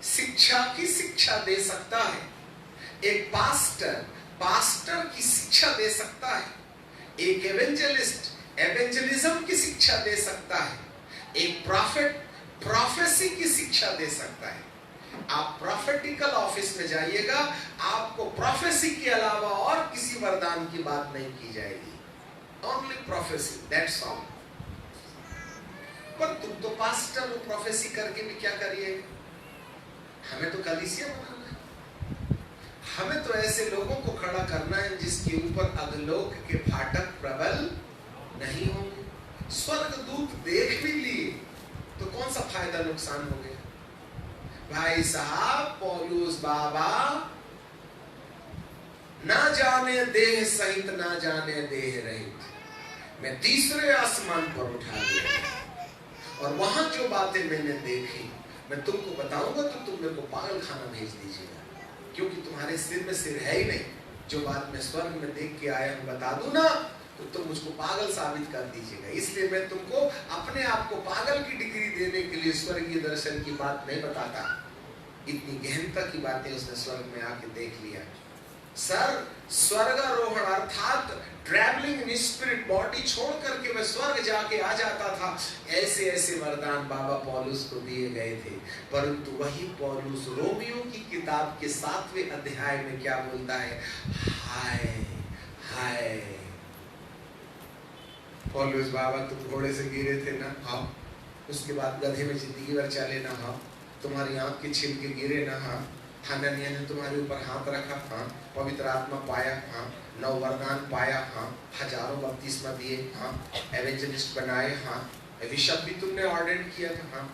A: शिक्षा की शिक्षा दे सकता है, एक पास्टर की शिक्षा दे सकता है, एक एवेंजलिस्ट एवेंजलिज्म की शिक्षा दे सकता है, एक प्रॉफिट प्रोफेसी की शिक्षा दे सकता है। आप प्रॉफिटिकल ऑफिस में जाइएगा, आपको प्रोफेसी के अलावा और किसी वरदान की बात नहीं की जाएगी, ओनली प्रोफेसी, दैट्स ऑल। पर तुम तो पास्टर हो, प्रोफेसी करके भी क्या करिएगा? हमें तो कलीसिया बनाना है, हमें तो ऐसे लोगों को खड़ा करना है जिसके ऊपर अधोलोक के फाटक प्रबल नहीं होंगे। स्वर्गदूत देख भी लिए तो कौन सा फायदा नुकसान हो गया? भाई साहब, पौलुस बाबा ना जाने देह सहित ना जाने देह रहित मैं तीसरे आसमान पर उठा लिया, और वहां जो बातें मैंने देखी मैं तुमको बताऊंगा तो तुम मेरे को पागल खाना भेज दीजिएगा, क्योंकि तुम्हारे सिर में सिर है ही नहीं। जो बात मैं स्वर्ग में देख के आया हूं बता दूं ना तो तुम मुझको पागल साबित कर दीजिएगा। इसलिए मैं तुमको अपने आप को पागल की डिग्री देने के लिए स्वर्गीय दर्शन की बात नहीं बताता। इतनी गहनता की बातें उसने स्वर्ग में आके देख लिया। सर, स्वर्गारोहण अर्थात ट्रैवलिंग इन स्पिरिट, बॉडी छोड़ करके मैं स्वर्ग जाके आ जाता था। ऐसे ऐसे वरदान बाबा पौलुस को दिए गए थे। परंतु वही पौलुस रोमियो की किताब के 7वें अध्याय में क्या बोलता है? हाय हाय पौलुस बाबा, तुम घोड़े से गिरे थे ना, हाँ। उसके बाद गधे में जिंदगी भर चले ना, हाँ। तुम्हारी आंख के छिलके गिरे ना, हाँ। हनन्याह ने तुम्हारे ऊपर हाथ रखा, हाँ। पवित्र आत्मा पाया, हाँ। 9 वरदान पाया, हाँ। हजारों बपतिस्मा दिए, हाँ। एवेंजलिस्ट बनाए, हाँ। बिशप भी तुमने ऑर्डेन किया था, हाँ।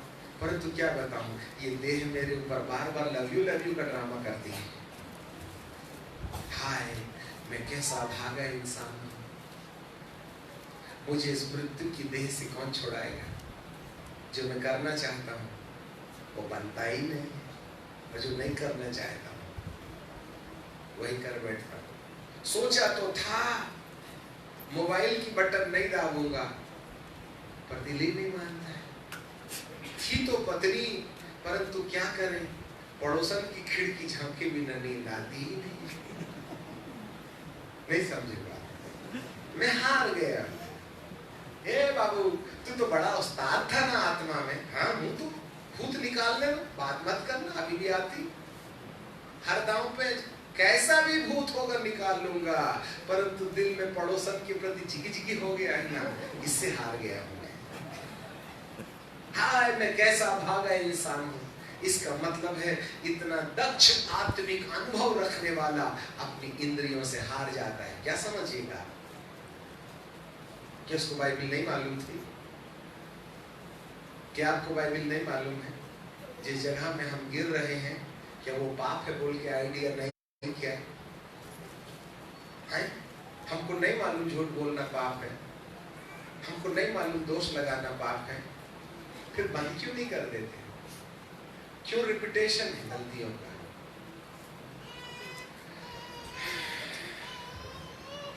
A: परंतु क्या बताऊं, ये देह मेरे ऊपर बार बार लव यू का ड्रामा करती है। हाय, मैं कैसा भागा इंसान हूं। मुझे इस मृत्यु की देह से कौन छुड़ाएगा? जो मैं करना चाहता हूं वो बनता ही नहीं, और जो नहीं करना चाहता हूं वही कर बैठता हूं। सोचा तो था मोबाइल की बटन नहीं दाबूंगा, पर दिल ही नहीं मानता है। थी तो पत्नी, परंतु क्या करें, पड़ोसन की खिड़की झांके बिना नींद आती ही नहीं समझे बात। मैं हार गया। ए बाबू, तू तो बड़ा उस्ताद था ना आत्मा में। हाँ, हूँ तो भूत निकालने में बात मत करना, अभी भी आती। हर दांव पे कैसा भी भूत होगा निकाल लूंगा, परंतु दिल में पड़ोसन के प्रति जिगी जिगी हो गया है ना, इससे हार गया हूं मैं। हाय, मैं कैसा भागा इंसान हूं। इसका मतलब है इतना दक्ष आत्मिक अनुभव रखने वाला अपनी इंद्रियों से हार जाता है। क्या समझिएगा? क्या उसको बाइबल नहीं मालूम थी? क्या आपको बाइबल नहीं मालूम है? जिस जगह में हम गिर रहे हैं, क्या वो पाप है बोल के आइडिया नहीं किया है? हमको नहीं मालूम झूठ बोलना पाप है, हमको नहीं मालूम दोष लगाना पाप है, फिर बंद क्यों नहीं कर देते? क्यों रिपीटेशन है गलतियों का?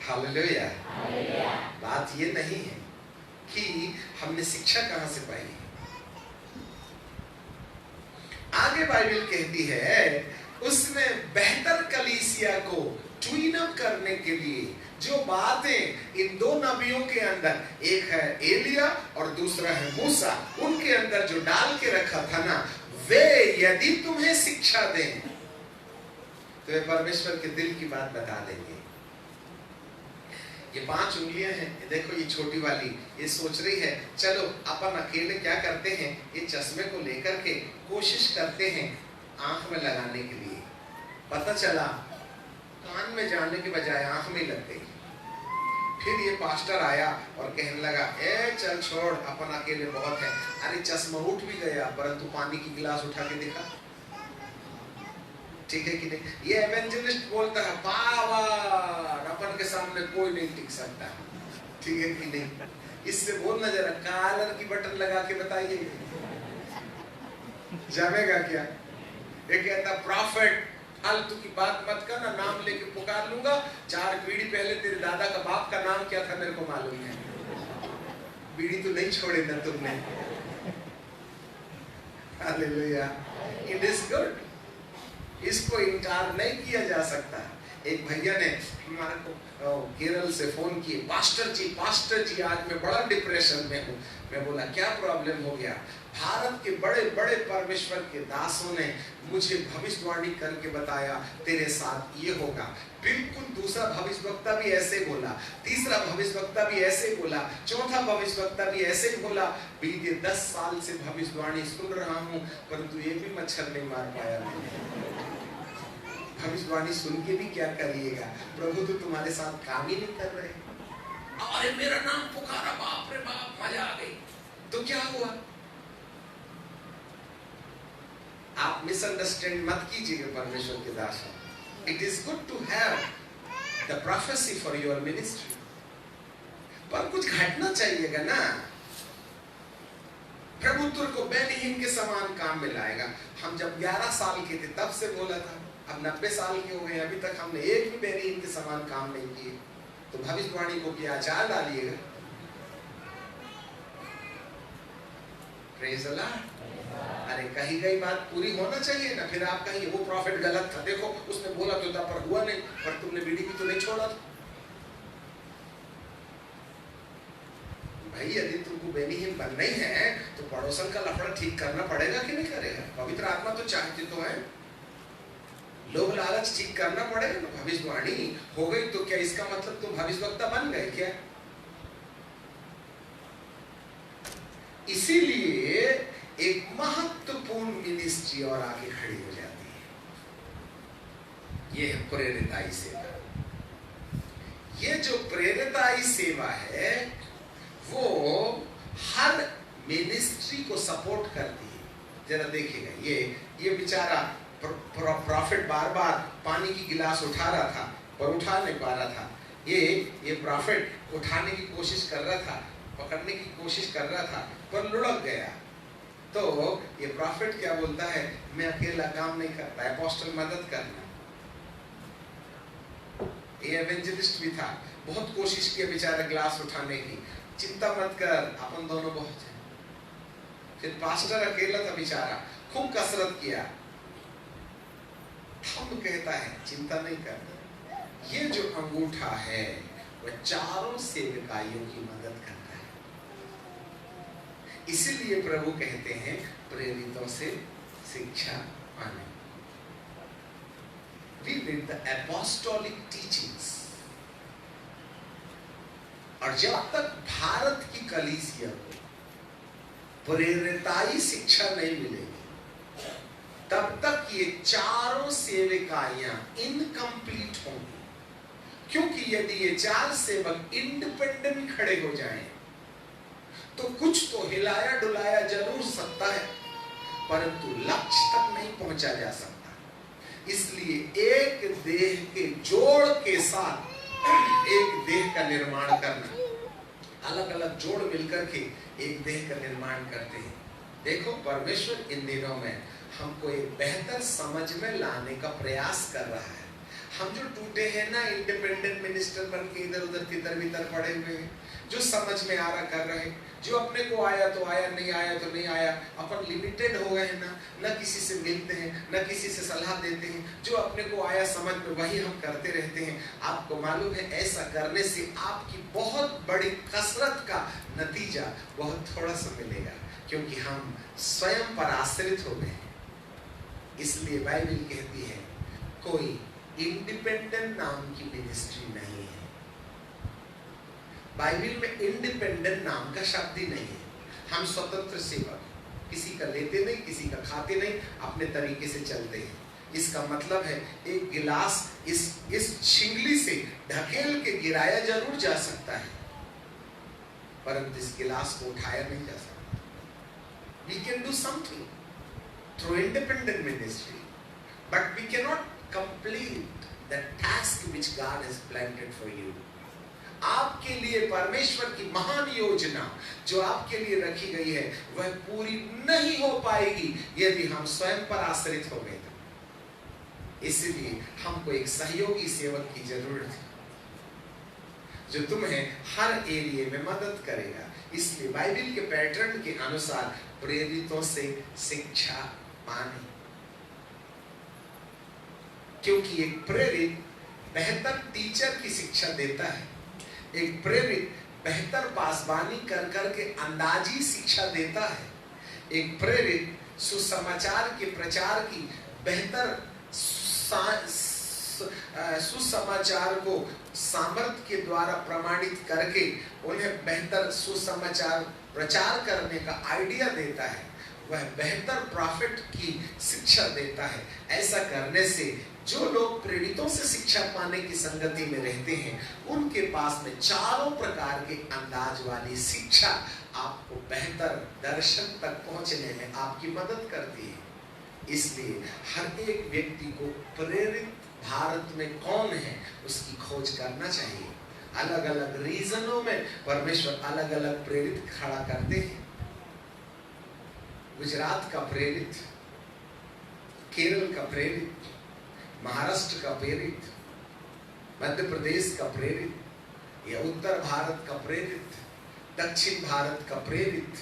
A: हालेलुया। बात ये नहीं है कि हमने शिक्षा कहां से पाई। आगे बाइबल कहती है उसने बेहतर कलीसिया को ट्यून अप करने के लिए जो बातें इन 2 नबियों के अंदर, एक है एलिया और दूसरा है मूसा, उनके अंदर जो डाल के रखा था ना, वे यदि तुम्हें शिक्षा दें तो वे परमेश्वर के दिल की बात बता देंगे। ये 5 उंगलियां हैं, देखो ये छोटी वाली, ये सोच रही है चलो अपन अकेले क्या करते हैं, ये चश्मे को लेकर के कोशिश करते हैं आंख में लगाने के लिए। पता चला कान में जाने के बजाय आंख में लग गई। फिर ये पास्टर आया और कहने लगा, ए चल छोड़, अपन अकेले बहुत है। अरे चश्मा उठ भी गया, परंतु पानी की गिलास उठा के देखा, ठीक है कि नहीं? ये एवेंजलिस्ट बोलता है पावर, अपन के सामने कोई नहीं टिक सकता, ठीक है कि नहीं? इससे बोलना जरा, कॉलर की बटन लगा के बताइए जमेगा क्या? ये कहता प्रॉफिट, फालतू की बात मत करना, नाम लेके पुकार लूंगा। 4 पीढ़ी पहले तेरे दादा का बाप का नाम क्या था मेरे को मालूम है, बीड़ी तो नहीं छोड़े ना तुमने। हालेलुया, इट इज गुड, इसको इनकार नहीं किया जा सकता। एक भैया ने हमारे को केरल से फोन किए, पास्टर जी आज मैं बड़ा डिप्रेशन में हूँ। मैं बोला क्या प्रॉब्लम हो गया? भारत के बड़े बड़े परमेश्वर के दासों ने मुझे भविष्यवाणी करके बताया तेरे साथ ये होगा। बिल्कुल दूसरा भविष्यवक्ता भी ऐसे बोला, तीसरा भविष्यवक्ता भी ऐसे बोला, चौथा भविष्यवक्ता भी ऐसे बोला। बीते 10 साल से भविष्यवाणी सुन रहा हूँ, परंतु एक भी मच्छर नहीं मार पाया मैंने। भविष्यवाणी सुन के भी क्या करिएगा, प्रभु तो तुम्हारे साथ काम ही नहीं कर रहे। अरे मेरा नाम पुकारा, बाप रे बाप, मजा आ गई। तो क्या हुआ? आप मिसअंडरस्टैंड मत कीजिएगा परमेश्वर के दास। It is good to have the prophecy for your ministry, पर कुछ घटना चाहिएगा ना। प्रभु तुमको बेनिहीन के समान काम में लाएगा। हम जब 11 साल के थे तब से बोला था, अब 90 साल के हो गए, अभी तक हमने एक भी बेनिहीन के समान काम नहीं किए। तो भविष्यवाणी को क्या आचार डालिएगा? Praise the Lord. अरे कही गई बात पूरी होना चाहिए ना। फिर आप कहिए वो प्रॉफिट गलत था, देखो उसने बोला तो था पर हुआ नहीं, पर तुमने बीड़ी भी तो नहीं छोड़ा था। भाई यदि तुमको बेनिहीन बनना ही है तो पड़ोसन का लफड़ा ठीक करना पड़ेगा कि नहीं करेगा? पवित्र आत्मा तो चाहती तो है, लोग लालच ठीक करना पड़ेगा ना। भविष्यवाणी हो गई तो क्या इसका मतलब तुम भविष्यवक्ता बन गए क्या? इसीलिए एक महत्वपूर्ण मिनिस्ट्री और आगे खड़ी हो जाती है, ये है प्रेरिताई सेवा। ये जो प्रेरिताई सेवा है वो हर मिनिस्ट्री को सपोर्ट करती है। जरा देखिएगा, ये बेचारा प्रॉफिट बार बार पानी की गिलास उठा रहा था पर उठा नहीं पा रहा था। ये प्रॉफिट उठाने की कोशिश कर रहा था, पकड़ने की कोशिश कर रहा था पर लुढ़क गया। तो ये प्रॉफिट क्या बोलता है, मैं अकेला काम नहीं करता, अपोस्टल मदद करना। ये एवेंजलिस्ट भी था, बहुत कोशिश की बेचारा ग्लास उठाने की। चिंता मत कर, अपन दोनों बहुत हैं। फिर पास्टर अकेला था बेचारा, खूब कसरत किया। हम कहता है चिंता नहीं करना। ये जो अंगूठा है वह चारों सेवकाइयों की मदद करता है। इसीलिए प्रभु कहते हैं प्रेरितों से शिक्षा पाने। We need the apostolic teachings। और जब तक भारत की कलीसिया को प्रेरिताई शिक्षा नहीं मिलेगी तब तक ये चारों सेवकाइयां इनकम्प्लीट होंगी। क्योंकि यदि ये 4 सेवक इंडिपेंडेंट खड़े हो जाएं तो कुछ तो हिलाया डुलाया जरूर सकता है, परंतु लक्ष्य तक नहीं पहुंचा जा सकता। इसलिए एक देह के जोड़ के साथ एक देह का निर्माण करना, अलग अलग जोड़ मिलकर के एक देह का निर्माण करते हैं। देखो परमेश्वर इन दिनों में हमको एक बेहतर समझ में लाने का प्रयास कर रहा है। हम जो टूटे हैं ना, इंडिपेंडेंट मिनिस्टर बन के इधर उधर तितर बितर पड़े हुए हैं, जो समझ में आ रहा कर रहे, जो अपने को आया तो आया, नहीं आया तो नहीं आया, अपन लिमिटेड हो गए हैं ना, न किसी से मिलते हैं न किसी से सलाह देते हैं। जो अपने को आया समझ में वही हम करते रहते हैं। आपको मालूम है ऐसा करने से आपकी बहुत बड़ी कसरत का नतीजा बहुत थोड़ा सा मिलेगा, क्योंकि हम स्वयं पर आश्रित हो गए। इसलिए बाइबल कहती है कोई इंडिपेंडेंट नाम की मिनिस्ट्री नहीं है। बाइबल में इंडिपेंडेंट नाम का शब्द ही नहीं है। हम स्वतंत्र सेवक, किसी का लेते नहीं, किसी का खाते नहीं, अपने तरीके से चलते हैं। इसका मतलब है एक गिलास इस छिंगली से ढकेल के गिराया जरूर जा सकता है, परंतु इस गिलास को उठाया नहीं जा सकता। We can do something through independent ministry, but we cannot complete the task which God has planted for you। आपके लिए परमेश्वर की महान योजना जो आपके लिए रखी गई है वह पूरी नहीं हो पाएगी यदि हम स्वयं पर आश्रित हो गए तो। इसलिए हमको एक सहयोगी सेवक की जरूरत है जो तुम्हें हर एरिया में मदद करेगा। इसलिए बाइबल के पैटर्न के अनुसार प्रेरितों से शिक्षा पानी, क्योंकि एक प्रेरित बेहतर टीचर की शिक्षा देता है, एक प्रेरित बेहतर पासबानी कर करके अंदाजी शिक्षा देता है, एक प्रेरित सुसमाचार के प्रचार की बेहतर सुसमाचार को सामर्थ्य के द्वारा प्रमाणित करके उन्हें बेहतर सुसमाचार प्रचार करने का आइडिया देता है, वह बेहतर प्रॉफिट की शिक्षा देता है। ऐसा करने से जो लोग प्रेरितों से शिक्षा पाने की संगति में रहते हैं, उनके पास में चारों प्रकार के अंदाज वाली शिक्षा आपको बेहतर दर्शन तक पहुंचने में आपकी मदद करती है। इसलिए हर एक व्यक्ति को प्रेरित भारत में कौन है उसकी खोज करना चाहिए। अलग अलग रीजनों में परमेश्वर अलग अलग प्रेरित खड़ा करते हैं। गुजरात का प्रेरित, केरल का प्रेरित, महाराष्ट्र का प्रेरित, मध्य प्रदेश का प्रेरित, या उत्तर भारत का प्रेरित, दक्षिण भारत का प्रेरित,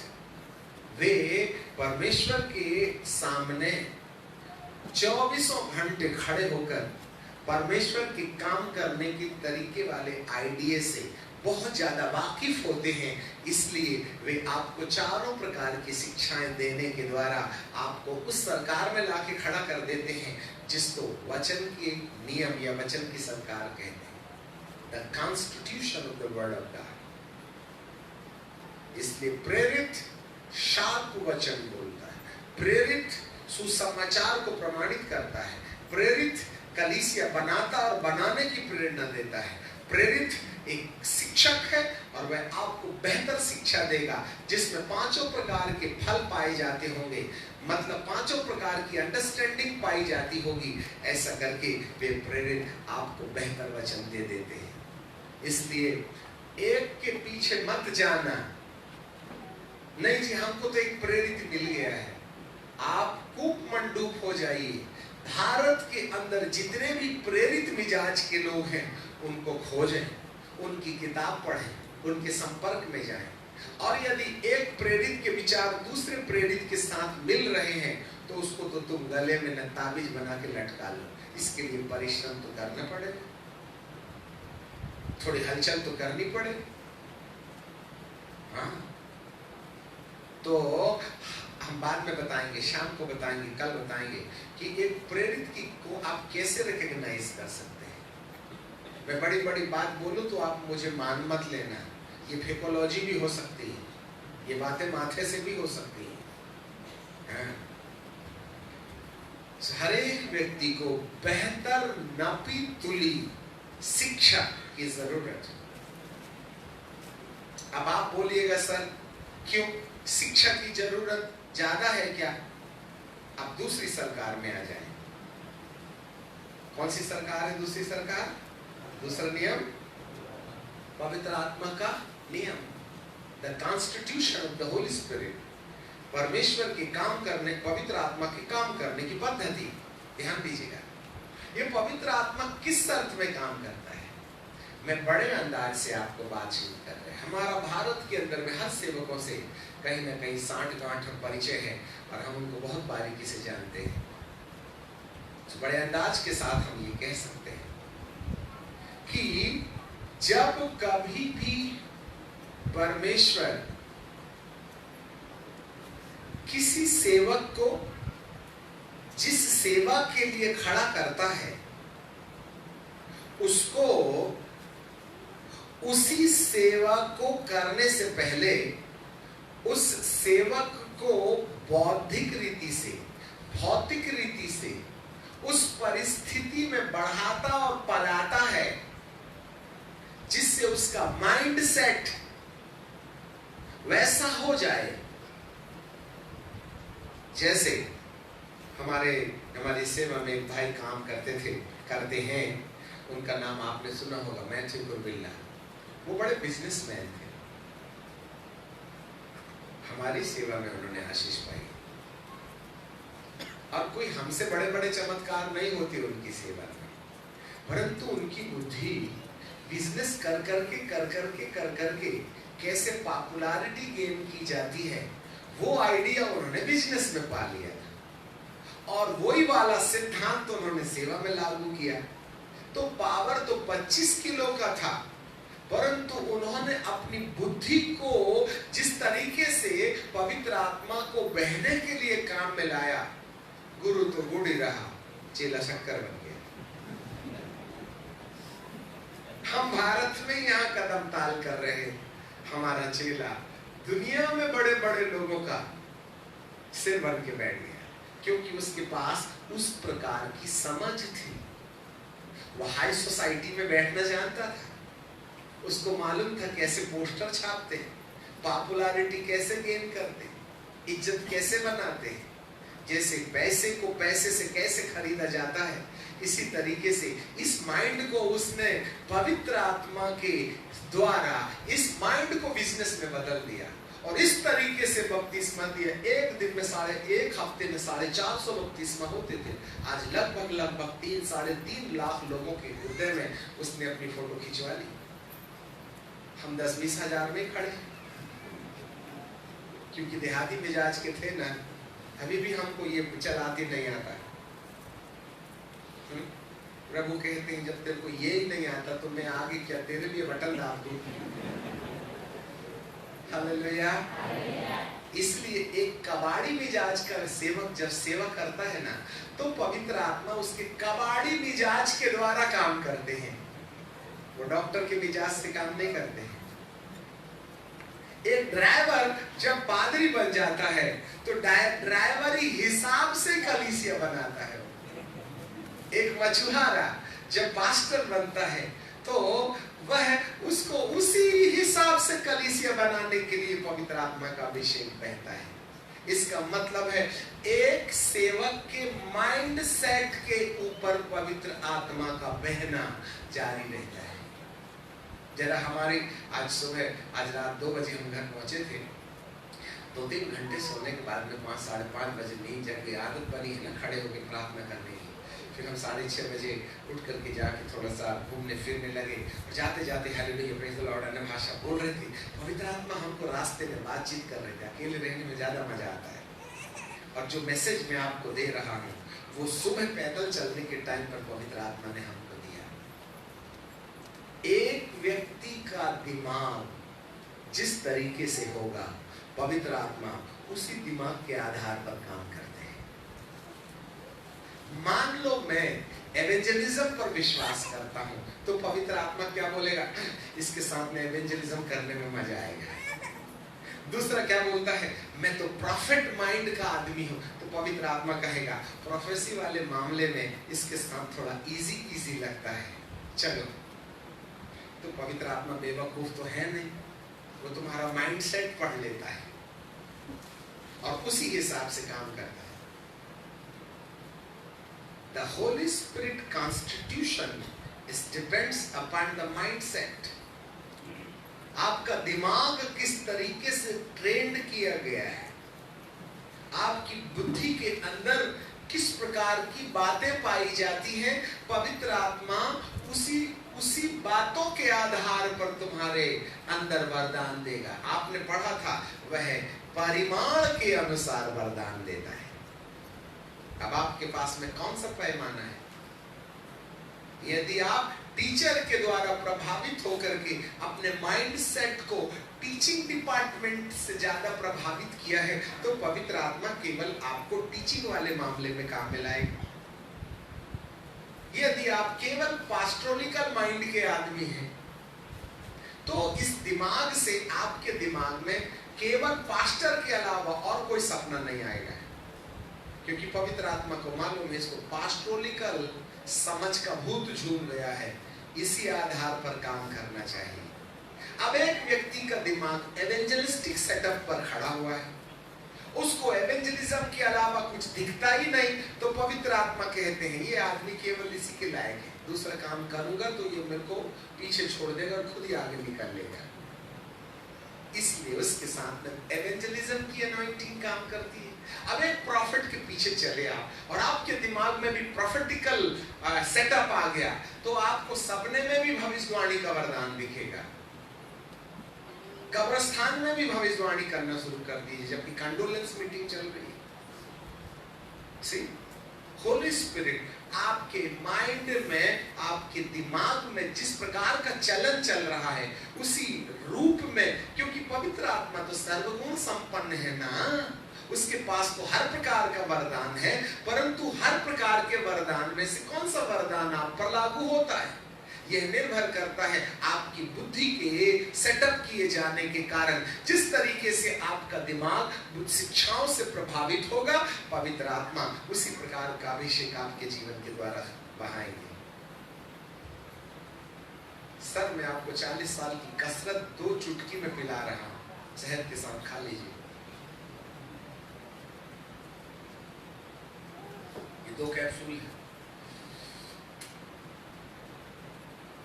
A: वे परमेश्वर के सामने 24 घंटे खड़े होकर परमेश्वर के काम करने के तरीके वाले आइडिया से बहुत ज्यादा वाकिफ होते हैं। इसलिए वे आपको चारों प्रकार की शिक्षाएं देने के द्वारा आपको उस सरकार में लाके खड़ा कर देते हैं जिसको वचन के नियम या वचन की सरकार कहते हैं, the constitution of the word of God. इसलिए प्रेरित शार्प वचन बोलता है, प्रेरित सुसमाचार को प्रमाणित करता है, प्रेरित कलीसिया बनाता और बनाने की प्रेरणा देता है, प्रेरित एक शिक्षक है और वह आपको बेहतर शिक्षा देगा जिसमें पांचों प्रकार के फल पाए जाते होंगे, मतलब पांचों प्रकार की अंडरस्टैंडिंग पाई जाती होगी। ऐसा करके वे प्रेरित आपको बेहतर वचन दे देते हैं। इसलिए एक के पीछे मत जाना, नहीं जी हमको तो एक प्रेरित मिल गया है, आप कूप मंडूप हो जाइए। भारत के अंदर जितने भी प्रेरित मिजाज के लोग हैं उनको खोजें, उनकी किताब पढ़ें, उनके संपर्क में जाएं, और यदि एक प्रेरित के विचार दूसरे प्रेरित के साथ मिल रहे हैं तो उसको तो तुम गले में न ताबीज बना के लटका लो। इसके लिए परिश्रम तो करना पड़ेगा, थोड़ी हलचल तो करनी पड़े। हाँ, तो हम बाद में बताएंगे, शाम को बताएंगे, कल बताएंगे कि एक प्रेरित की को आप कैसे रिकॉग्नाइज कर सकते हैं। मैं बड़ी बड़ी बात बोलूं तो आप मुझे मान मत लेना, ये फेकोलॉजी भी हो सकती है, ये बातें माथे से भी हो सकती है। हर एक व्यक्ति को बेहतर नापी तुली शिक्षा की जरूरत है। अब आप बोलिएगा सर क्यों शिक्षा की जरूरत ज्यादा है क्या? अब दूसरी सरकार में आ जाए। कौन सी सरकार है दूसरी सरकार? दूसरा नियम पवित्र आत्मा का नियम, the constitution of the Holi spirit. परमेश्वर के काम करने, पवित्र आत्मा के काम करने की पद्धति। ध्यान दीजिएगा, ये पवित्र आत्मा किस शर्त में काम करता है। मैं बड़े अंदाज से आपको बातचीत कर रहे हैं। हमारा भारत के अंदर में हर सेवकों से कहीं ना कहीं सांठ गांठ परिचय है और हम उनको बहुत बारीकी से जानते हैं। तो बड़े अंदाज के साथ हम ये कह सकते हैं कि जब कभी भी परमेश्वर किसी सेवक को जिस सेवा के लिए खड़ा करता है, उसको उसी सेवा को करने से पहले उस सेवक को बौद्धिक रीति से, भौतिक रीति से उस परिस्थिति में बढ़ाता और पलाता है जिससे उसका माइंड सेट वैसा हो जाए जैसे हमारी सेवा में एक भाई काम करते हैं। उनका नाम आपने सुना होगा, मैथ्यू कुरबिल्ला। वो बड़े बिजनेसमैन थे, हमारी सेवा में उन्होंने आशीष पाई और कोई हमसे बड़े बड़े चमत्कार नहीं होते उनकी सेवा में, परंतु उनकी बुद्धि बिजनेस कर करके कैसे पॉपुलैरिटी गेन की जाती है, वो आइडिया उन्होंने बिजनेस में पा लिया था और वही वाला सिद्धांत तो उन्होंने सेवा में लागू किया। तो पावर तो 25 किलो का था, परंतु उन्होंने अपनी बुद्धि को जिस तरीके से पवित्र आत्मा को बहने के लिए काम में लाया, गुरु तो गुड़ ही रहा, चेला शक्कर बन गया। हम भारत में यहाँ कदम ताल कर रहे हैं, हमारा चेला दुनिया में बड़े बड़े लोगों का सिर बन के बैठ गया, क्योंकि उसके पास उस प्रकार की समझ थी। वह हाई सोसाइटी में बैठना जानता था, उसको मालूम था कैसे पोस्टर छापते हैं, पॉपुलैरिटी कैसे गेन करते हैं, इज्जत कैसे बनाते हैं। जैसे पैसे को पैसे से कैसे खरीदा जाता है, इसी तरीके से इस माइंड को उसने पवित्र आत्मा के द्वारा इस माइंड को बिजनेस में बदल दिया और इस तरीके से बपतिस्मा दिया। एक दिन में एक हफ्ते में 450 बपतिस्मा होते थे। आज लगभग 3-3.5 लाख लोगों के हृदय में उसने अपनी फोटो खिंचवा ली। हम 10-20 हजार में खड़े, क्योंकि देहाती मिजाज के थे ना, अभी भी हमको ये चलाते नहीं आता। प्रभु कहते हैं जब तेरे को ये ही नहीं आता तो मैं आगे क्या तेरे लिए बटन दाब दूं। हालेलुया। इसलिए एक कबाड़ी मिजाज का सेवक जब सेवा करता है ना, तो पवित्र आत्मा उसके कबाड़ी मिजाज के द्वारा काम करते हैं, वो डॉक्टर के मिजाज से काम नहीं करते हैं। एक ड्राइवर जब पादरी बन जाता है तो ड्राइवरी हिसाब से कलीसिया बनाता है। एक मछुआरा जब पास्टर बनता है तो वह उसको उसी हिसाब से कलीसिया बनाने के लिए पवित्र आत्मा का अभिषेक बहता है। इसका मतलब है एक सेवक के माइंड सेट के ऊपर पवित्र आत्मा का बहना जारी रहता है। जरा हमारी आज रात 2 बजे हम घर पहुंचे थे। 2-3 घंटे सोने के बाद में 5-5:30 बजे नींद जग गई। आदत बनी है ना खड़े होकर प्रार्थना करने की। फिर हम 6:30 बजे उठ करके जाके थोड़ा सा घूमने फिरने लगे और जाते जाते हालेलुया प्रेज़ द लॉर्ड अन्य भाषा बोल रहे थे। पवित्र आत्मा हमको रास्ते में बातचीत कर रहे थे। अकेले रहने में ज्यादा मजा आता है। और जो मैसेज मैं आपको दे रहा हूँ वो सुबह पैदल चलने के टाइम पर पवित्र आत्मा ने हमको दिया। एक व्यक्ति का दिमाग जिस तरीके से होगा, पवित्र आत्मा उसी दिमाग के आधार पर काम करते हैं। मान लो मैं एवेंजलिज्म पर विश्वास करता हूं, तो पवित्र आत्मा क्या बोलेगा? इसके साथ में एवेंजलिज्म करने में मजा आएगा। दूसरा क्या बोलता है? मैं तो प्रॉफिट माइंड का आदमी हूं, तो पवित्र आत्मा कहेगा प्रोफेसी वाले मामले में इसके साथ थोड़ा इजी लगता है, चलो। तो पवित्र आत्मा बेवकूफ तो है नहीं, वो तुम्हारा माइंड सेट पढ़ लेता है और उसी हिसाब से काम करता है। The Holy Spirit constitution is depends upon the mindset. आपका दिमाग किस तरीके से ट्रेंड किया गया है, आपकी बुद्धि के अंदर किस प्रकार की बातें पाई जाती हैं, पवित्र आत्मा उसी बातों के आधार पर तुम्हारे अंदर वरदान देगा। आपने पढ़ा था वह परिमाण के अनुसार वरदान देता है। अब आपके पास में कौन सा पैमाना है? यदि आप टीचर के द्वारा प्रभावित होकर के अपने माइंड सेट को टीचिंग डिपार्टमेंट से ज्यादा प्रभावित किया है, तो पवित्र आत्मा केवल आपको टीचिंग वाले मामले में काम में लाएगा। यदि आप केवल पास्टोरिकल माइंड के आदमी हैं, तो इस दिमाग से आपके दिमाग में केवल पास्टर के अलावा और कोई सपना नहीं आएगा, क्योंकि पवित्र आत्मा को मालूम है इसको पास्टोरिकल समझ का भूत झूम गया है, इसी आधार पर काम करना चाहिए। अब एक व्यक्ति का दिमाग एवेंजलिस्टिक सेटअप पर खड़ा हुआ है, उसको एवेंजलिज्म के अलावा कुछ दिखता ही नहीं, तो पवित्र आत्मा कहते हैं ये आदमी केवल इसी के लायक है, दूसरा काम करूंगा तो ये मेरे को पीछे छोड़ देगा और खुद ही आगे निकल लेगा। इसलिए उसके साथ में एवेंजलिज्म की अनॉइंटिंग काम करती है। अब एक प्रॉफिट के पीछे चले आप और आपके दिमाग में भी प्रॉफिटिकल सेटअप आ गया, तो आपको सपने में भी भविष्यवाणी का वरदान दिखेगा, कब्रिस्तान में भी भविष्यवाणी करना शुरू कर दीजिए जबकि कंडोलेंस मीटिंग चल रही है। सी, होली स्पिरिट आपके माइंड में, आपके दिमाग में जिस प्रकार का चलन चल रहा है उसी रूप में, क्योंकि पवित्र आत्मा तो सर्वगुण संपन्न है ना, उसके पास तो हर प्रकार का वरदान है, परंतु हर प्रकार के वरदान में से कौन सा वरदान आप पर लागू होता है यह निर्भर करता है आपकी बुद्धि के सेटअप किए जाने के कारण। जिस तरीके से आपका दिमाग शिक्षाओं से प्रभावित होगा, पवित्र आत्मा उसी प्रकार का अभिषेक आपके जीवन के द्वारा बहाएंगे। सर, मैं आपको 40 साल की कसरत 2 चुटकी में पिला रहा हूं, शहद के साथ खा लीजिए। ये 2 कैप्सूल है,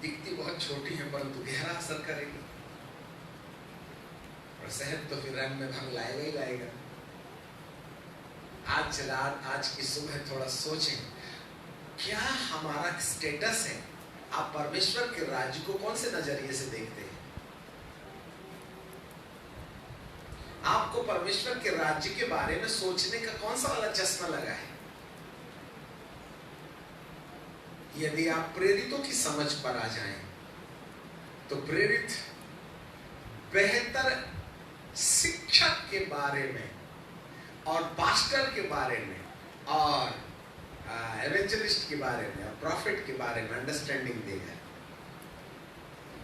A: दिखती बहुत छोटी है परंतु गहरा असर करेगी, और शहद तो फिर रंग में भंग लाएगा ही लाएगा। आज रात, आज की सुबह थोड़ा सोचें, क्या हमारा स्टेटस है? आप परमेश्वर के राज्य को कौन से नजरिए से देखते हैं? आपको परमेश्वर के राज्य के बारे में सोचने का कौन सा वाला चश्मा लगा है? यदि आप प्रेरितों की समझ पर आ जाएं, तो प्रेरित बेहतर शिक्षक के बारे में और पास्टर के बारे में और एवेंजलिस्ट के बारे में और प्रॉफिट के बारे में अंडरस्टैंडिंग देगा।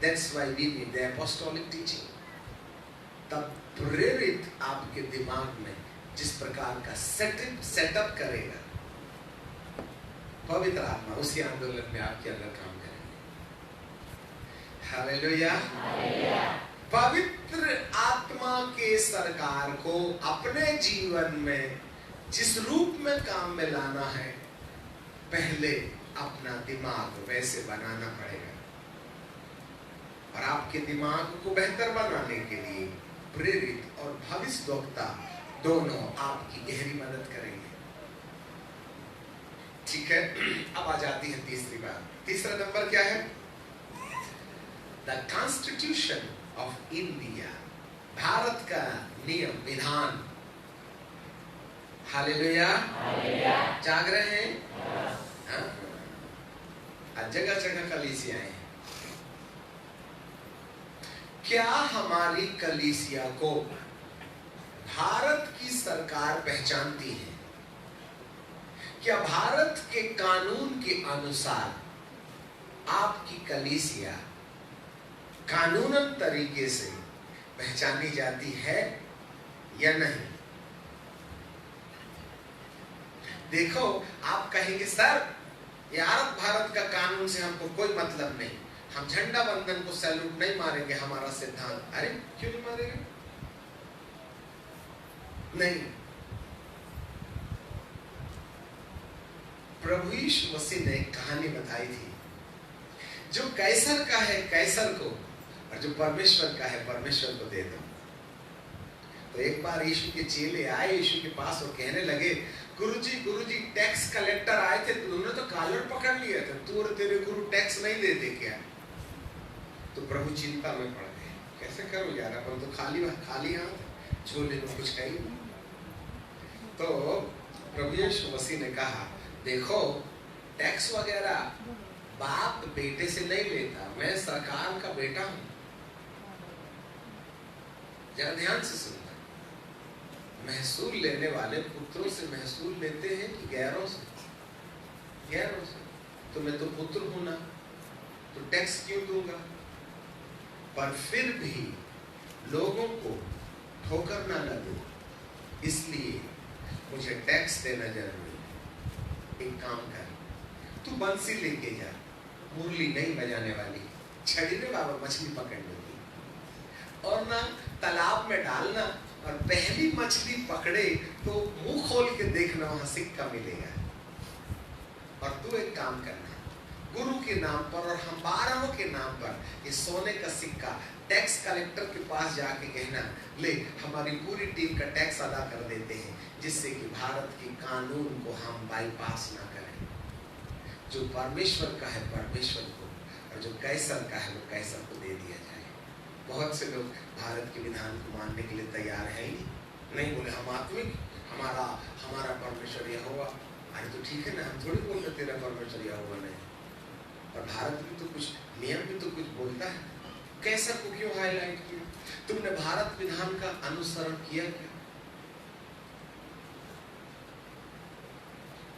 A: That's why we need the apostolic teaching। तब प्रेरित आपके दिमाग में जिस प्रकार का सेटअप करेगा, पवित्र आत्मा उसी आंदोलन में आपके अंदर काम करेंगे। हालेलुया। पवित्र आत्मा के सरकार को अपने जीवन में जिस रूप में काम में लाना है, पहले अपना दिमाग वैसे बनाना पड़ेगा, और आपके दिमाग को बेहतर बनाने के लिए प्रेरित और भविष्यद्वक्ता दोनों आपकी गहरी मदद करेंगे। ठीक है, अब आ जाती है तीसरी बात। तीसरा नंबर क्या है? The constitution of India, Bharat का नियम विधान। हालेलुया। जाग रहे हैं? आज जगह जगह कलीसियाएं हैं। क्या हमारी कलीसिया को भारत की सरकार पहचानती है? क्या भारत के कानून के अनुसार आपकी कलीसिया कानूनन तरीके से पहचानी जाती है या नहीं? देखो, आप कहेंगे सर यार भारत का कानून से हमको कोई मतलब नहीं, हम झंडा वंदन को सैल्यूट नहीं मारेंगे, हमारा सिद्धांत। अरे क्यों नहीं मारेंगे? नहीं, प्रभु यीशु मसीह ने एक कहानी बताई थी, जो कैसर का है कैसर को, और जो परमेश्वर का है परमेश्वर को दे दो। तो एक बार यीशु के चेले आए यीशु के पास और कहने लगे, गुरुजी टैक्स कलेक्टर आए थे, उन्होंने तो कॉलर पकड़ लिया था, तू और तेरे गुरु टैक्स नहीं देते क्या? तो प्रभु चिंता में पड़ गए, कैसे करूं यार, अपन तो खाली हाथ, झोले में कुछ है ही नहीं। तो प्रभु यीशु मसीह ने कहा, देखो टैक्स वगैरह बाप बेटे से नहीं लेता, मैं सरकार का बेटा हूं। जरा ध्यान से सुनना, महसूल लेने वाले पुत्रों से महसूल लेते हैं कि गैरों से? गैरों से। तो मैं तो पुत्र हूं ना, तो टैक्स क्यों दूंगा? पर फिर भी लोगों को ठोकर ना लगूं, इसलिए मुझे टैक्स देना जरूरी है। एक काम कर, तू बंसी लेके जा, मुरली नहीं बजाने वाली, छड़ी में बाबा मछली पकड़ने की, और ना तालाब में डालना, और पहली मछली पकड़े तो मुंह खोल के देखना, वहां सिक्का मिलेगा। और तू एक काम करना, गुरु के नाम पर और हम 12 के नाम पर ये सोने का सिक्का टैक्स कलेक्टर के पास जाके कहना, ले हमारी पूरी टीम का टैक्स अदा कर देते हैं, जिससे कि भारत के कानून को हम बाईपास ना करें। जो परमेश्वर का है परमेश्वर को, और जो कैसर का है वो कैसर को दे दिया जाए। बहुत से लोग भारत के विधान को मानने के लिए तैयार है ही नहीं, बोले हम आत्मिक, हमारा परमेश्वर यहोवा। अरे तो ठीक है ना, हम थोड़ी बोल रहे तेरा परमेश्वर यहोवा नहीं, और भारत भी तो कुछ नियम भी तो कुछ बोलता है। कैसर को क्यों हाईलाइट किया? तुमने भारत विधान का अनुसरण किया क्या?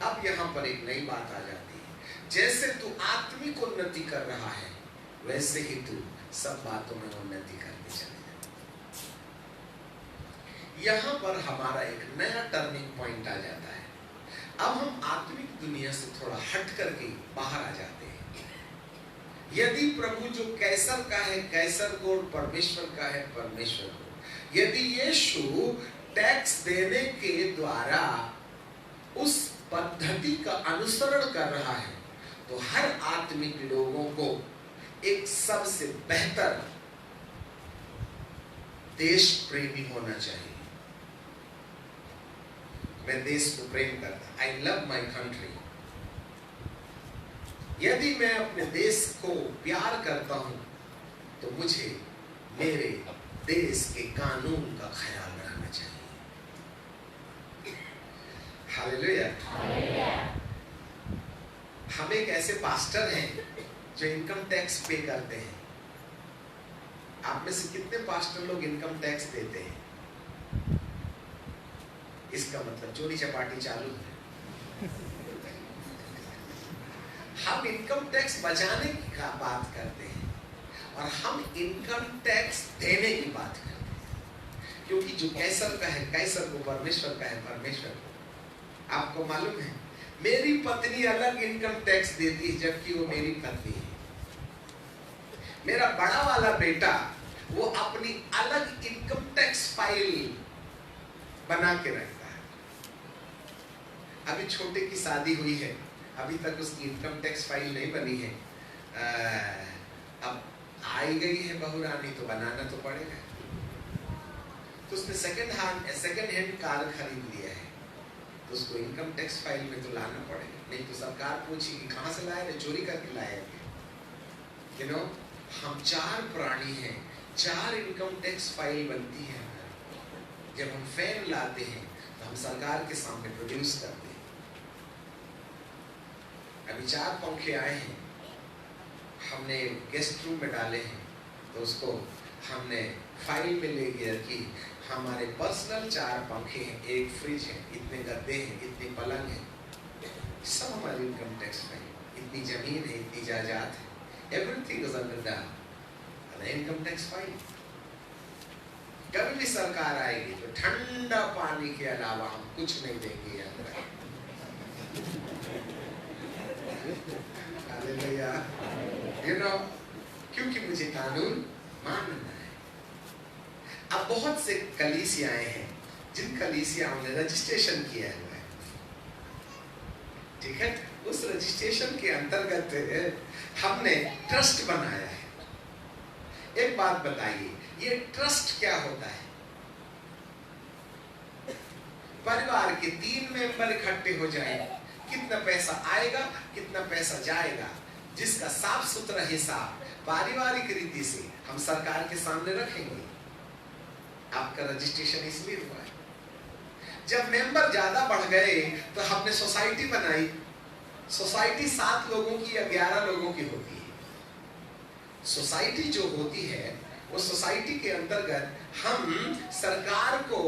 A: अब यहां पर एक नई बात आ जाती है, जैसे तू आत्मिक उन्नति कर रहा है वैसे ही तू सब बातों में उन्नति करने चले जा। यहां पर हमारा एक नया टर्निंग पॉइंट आ जाता है। अब हम आत्मिक दुनिया से थोड़ा हट करके बाहर आ जाते हैं। यदि प्रभु जो कैसर का है कैसर को, और परमेश्वर का है परमेश्वर को, यदि यीशु टैक्स देने के द्वारा उस पद्धति का अनुसरण कर रहा है, तो हर आत्मिक लोगों को एक सबसे बेहतर देश प्रेमी होना चाहिए। मैं देश को प्रेम करता, आई लव माई कंट्री। यदि मैं अपने देश को प्यार करता हूं तो मुझे मेरे देश के कानून का ख्याल रखना चाहिए। हालेलुया। हम एक ऐसे पास्टर हैं जो इनकम टैक्स पे करते हैं। आप में से कितने पास्टर लोग इनकम टैक्स देते हैं? इसका मतलब चोरी चपाटी चालू है। हम इनकम टैक्स बचाने की बात करते हैं और हम इनकम टैक्स देने की बात करते हैं, क्योंकि जो कैसर का है कैसर को, परमेश्वर का है परमेश्वर को। आपको मालूम है मेरी पत्नी अलग इनकम टैक्स देती है, जबकि वो मेरी पत्नी है। मेरा बड़ा वाला बेटा वो अपनी अलग इनकम टैक्स फाइल बना के रखता है। अभी छोटे की शादी हुई है, अभी तक उसकी इनकम टैक्स फाइल नहीं बनी है। अब आई गई है बहू रानी तो बनाना तो पड़ेगा। तो उसने सेकंड हैंड कार खरीद लिया है, तो उसको इनकम टैक्स फाइल में तो लाना पड़ेगा, नहीं तो सरकार पूछेगी कहां से लाए, चोरी करके लाए। यू नो, हम 4 प्राणी हैं, 4 इनकम टैक्स फाइल बनती है। जब हम फैन लाते हैं तो हम सरकार के सामने प्रोड्यूस करते हैं। अभी 4 पंखे आए हैं, हमने गेस्ट रूम में डाले हैं, तो उसको हमने फाइल में लेके रखी। हमारे पर्सनल 4 पंखे हैं, 1 फ्रिज है, इतने गद्दे हैं, इतने पलंग है, सब हमारी इनकम टैक्स फाइल। इतनी जमीन है, इतनी जायदाद है, everything is under the income tax file. कभी भी सरकार आएगी तो ठंडा पानी के अलावा हम कुछ नहीं देंगे। हालेलुया। यू नो, क्योंकि मुझे कानून मानना है। अब बहुत से कलीसियाएं हैं जिन कलीसियाओं ने रजिस्ट्रेशन किया हुआ है, ठीक है, उस रजिस्ट्रेशन के अंतर्गत हमने ट्रस्ट बनाया है। एक बात बताइए, ये ट्रस्ट क्या होता है? परिवार के 3 मेंबर इकट्ठे हो जाए, कितना पैसा आएगा कितना पैसा जाएगा, जिसका साफ सुथरा हिसाब पारिवारिक रीति से हम सरकार के सामने रखेंगे। आपका रजिस्ट्रेशन इसलिए हुआ है। जब मेंबर ज्यादा बढ़ गए तो हमने सोसाइटी बनाई। सोसाइटी 7 लोगों की या 11 लोगों की होती है। सोसाइटी जो होती है वो सोसाइटी के अंतर्गत हम सरकार को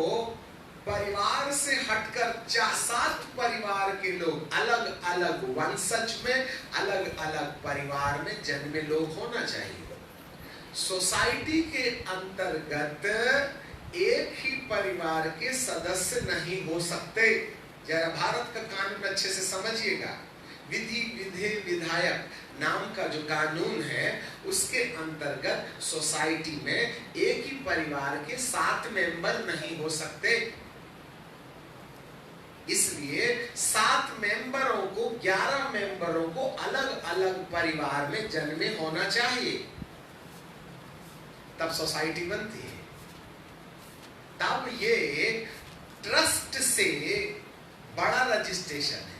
A: परिवार से हटकर 7 परिवार के लोग अलग अलग वंशज में, अलग अलग परिवार में जन्मे लोग होना चाहिए। सोसाइटी के अंतर्गत एक ही परिवार के सदस्य नहीं हो सकते। जरा भारत का कानून अच्छे से समझिएगा। विधि विधेय विधायक नाम का जो कानून है, उसके अंतर्गत सोसाइटी में एक ही परिवार के 7 मेंबर नहीं हो सकते। इसलिए 7 मेंबरों को 11 मेंबरों को अलग अलग परिवार में जन्मे होना चाहिए, तब सोसाइटी बनती है। तब ये ट्रस्ट से बड़ा रजिस्ट्रेशन है।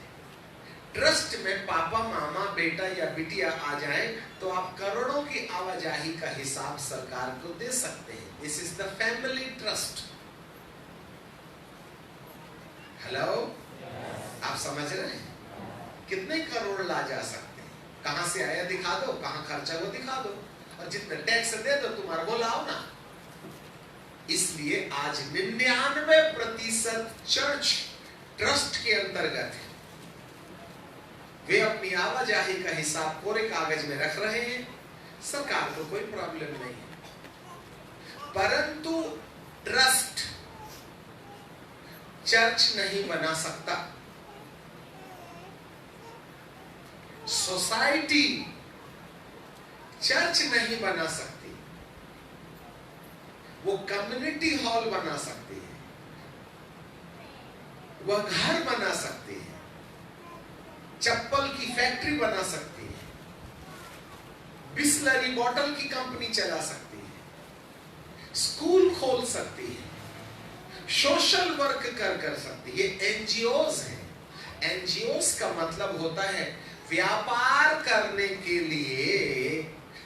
A: ट्रस्ट में पापा मामा बेटा या बिटिया आ जाए तो आप करोड़ों की आवाजाही का हिसाब सरकार को दे सकते हैं। This is the family trust. Hello, आप समझ रहे हैं? कितने करोड़ ला जा सकते हैं? कहां से आया दिखा दो, कहां खर्चा वो दिखा दो, और जितने टैक्स दे दो तुम्हारे को लाओ ना। इसलिए आज 99% चर्च ट्रस्ट के अंतर्गत है। वे अपनी आवाजाही का हिसाब कोरे कागज में रख रहे हैं, सरकार को कोई प्रॉब्लम नहीं है। परंतु ट्रस्ट चर्च नहीं बना सकता, सोसाइटी चर्च नहीं बना सकती, वो कम्युनिटी हॉल बना सकती है, वह घर बना सकती है, चप्पल की फैक्ट्री बना सकती है, बिस्लरी बॉटल की कंपनी चला सकती है, स्कूल खोल सकती है, सोशल वर्क कर सकती है। ये एनजीओज हैं। एनजीओज का मतलब होता है व्यापार करने के लिए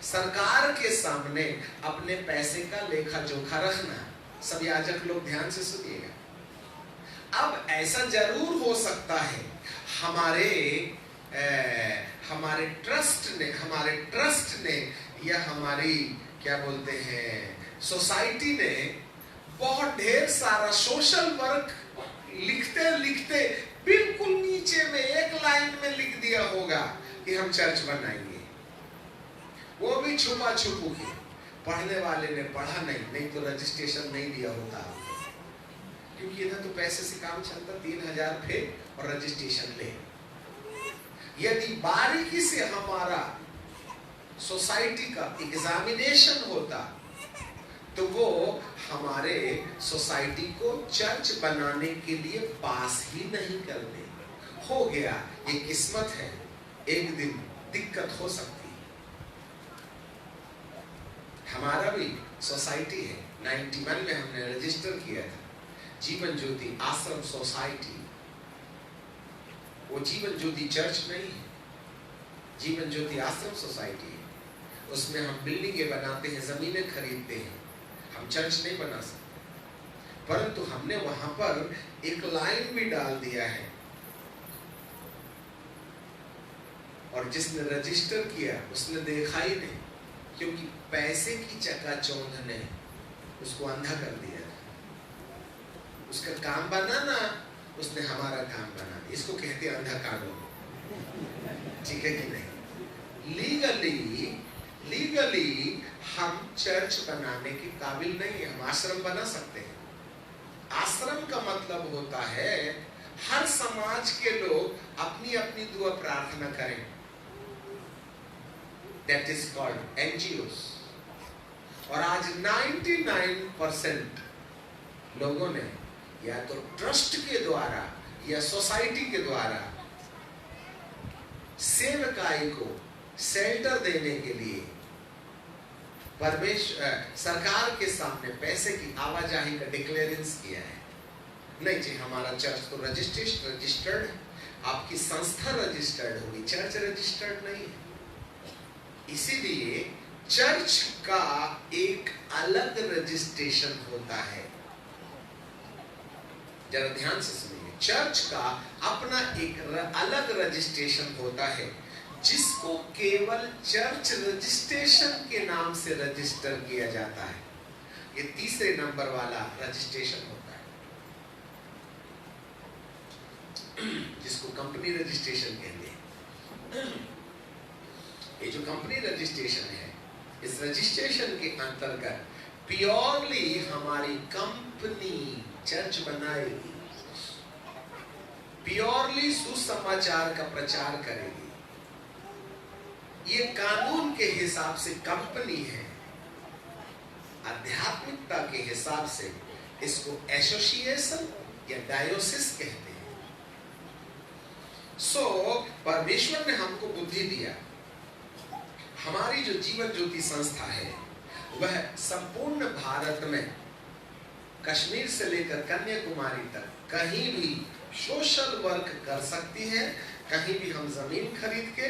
A: सरकार के सामने अपने पैसे का लेखा जोखा रखना। सब याजक लोग ध्यान से सुनिएगा। अब ऐसा जरूर हो सकता है हमारे ट्रस्ट ने या हमारी क्या बोलते हैं सोसाइटी ने बहुत ढेर सारा सोशल वर्क लिखते लिखते बिल्कुल नीचे में एक लाइन में लिख दिया होगा कि हम चर्च बनाएंगे, वो भी छुपा छुपू के। पढ़ने वाले ने पढ़ा नहीं तो रजिस्ट्रेशन नहीं दिया होता, क्योंकि इधर तो पैसे से काम चलता। 3000 फेंक और रजिस्ट्रेशन ले। यदि बारीकी से हमारा सोसाइटी का एग्जामिनेशन होता तो वो हमारे सोसाइटी को चर्च बनाने के लिए पास ही नहीं करते। हो गया, ये किस्मत है, एक दिन दिक्कत हो सकती है। हमारा भी सोसाइटी है, 91 में हमने रजिस्टर किया था, जीवन ज्योति आश्रम सोसाइटी। वो जीवन ज्योति चर्च नहीं है, जीवन ज्योति आश्रम सोसाइटी है। उसमें हम बिल्डिंगें बनाते हैं, जमीनें खरीदते हैं, हम चर्च नहीं बना सकते। परंतु हमने वहां पर एक लाइन भी डाल दिया है, और जिसने रजिस्टर किया उसने देखा ही नहीं, क्योंकि पैसे की चकाचौंध ने उसको अंधा कर दिया। उसका काम बनाना, उसने हमारा काम बना दिया। इसको कहते हैं अंधा कानून। ठीक है कि नहीं? लीगली हम चर्च बनाने के काबिल नहीं है। हम आश्रम बना सकते हैं। आश्रम का मतलब होता है हर समाज के लोग अपनी अपनी दुआ प्रार्थना करें। That is called NGOs। और आज 99% लोगों ने या तो ट्रस्ट के द्वारा या सोसाइटी के द्वारा सेवकाई को शेल्टर देने के लिए सरकार के सामने पैसे की आवाजाही का डिक्लेरेंस किया है। नहीं जी, हमारा चर्च तो रजिस्टर्ड है, आपकी संस्था रजिस्टर्ड होगी, चर्च रजिस्टर्ड नहीं है। इसीलिए चर्च का एक अलग रजिस्ट्रेशन होता है। जरा ध्यान से सुनिए, चर्च का अपना एक अलग रजिस्ट्रेशन होता है, जिसको केवल चर्च रजिस्ट्रेशन के नाम से रजिस्टर किया जाता है। ये तीसरे नंबर वाला रजिस्ट्रेशन होता है, जिसको कंपनी रजिस्ट्रेशन कहते हैं। ये जो कंपनी रजिस्ट्रेशन है, इस रजिस्ट्रेशन के अंतर्गत प्योरली हमारी कंपनी चर्च बनाएगी, प्योरली सुसमाचार का प्रचार करेगी। ये कानून के हिसाब से कंपनी है, आध्यात्मिकता के हिसाब से इसको एसोसिएशन या डायोसिस कहते हैं। सो परमेश्वर ने हमको बुद्धि दिया। हमारी जो जीवन ज्योति संस्था है वह संपूर्ण भारत में कश्मीर से लेकर कन्याकुमारी तक कहीं भी सोशल वर्क कर सकती है। कहीं भी हम जमीन खरीद के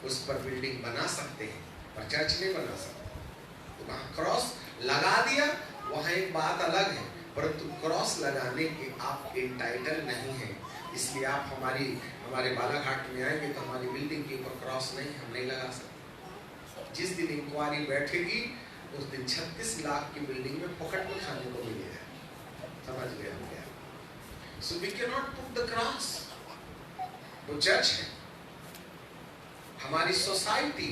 A: उस पर बिल्डिंग बना सकते हैं, पर चर्च नहीं बना सकते। तो वहां क्रॉस लगा दिया, वहां एक बात अलग है, परंतु क्रॉस लगाने के आप एंटाइटल नहीं है। इसलिए आप हमारे बालाघाट में आएंगे तो हमारी बिल्डिंग के ऊपर क्रॉस नहीं, हम नहीं लगा सकते। जिस दिन इंक्वायरी बैठेगी उस दिन 36 लाख की बिल्डिंग में पॉकेट में खाने को मिलेगा। समझ गए हम क्या? So we cannot put the cross। वो चर्च है, हमारी सोसाइटी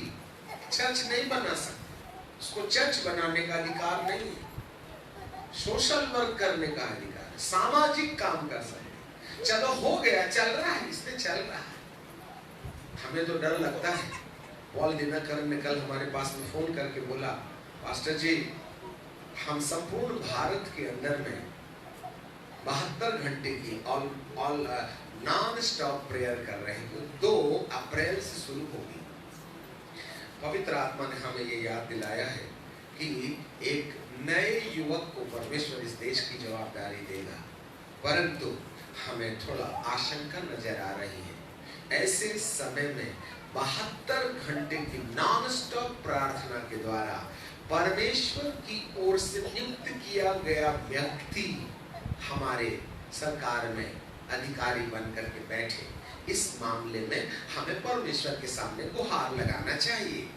A: चर्च नहीं बना सकती, उसको चर्च बनाने का अधिकार नहीं है। सोशल वर्क करने का अधिकार है, सामाजिक काम कर सकते। चलो हो गया, चल रहा है, इसमें चल रहा है। हमें तो डर लगता है। पॉल दिनकर ने कल हमारे पास में फोन करके बोला, पास्टर जी हम संपूर्ण भारत के अंदर में 72 घंटे की ऑल नॉन स्टॉप प्रेयर कर रहे हैं। 2 अप्रैल से शुरू होगी। पवित्र आत्मा ने हमें ये याद दिलाया है कि एक नए युवक को परमेश्वर इस देश की जवाबदारी देगा, परंतु हमें थोड़ा आशंका नजर आ रही है। ऐसे समय में 72 घंटे की नॉन स्टॉप प्रार्थना के द्वारा परमेश्वर की ओर से नियुक्त किया गया व्यक्ति हमारे सरकार में अधिकारी बनकर के बैठे। इस मामले में हमें परमेश्वर के सामने गुहार लगाना चाहिए।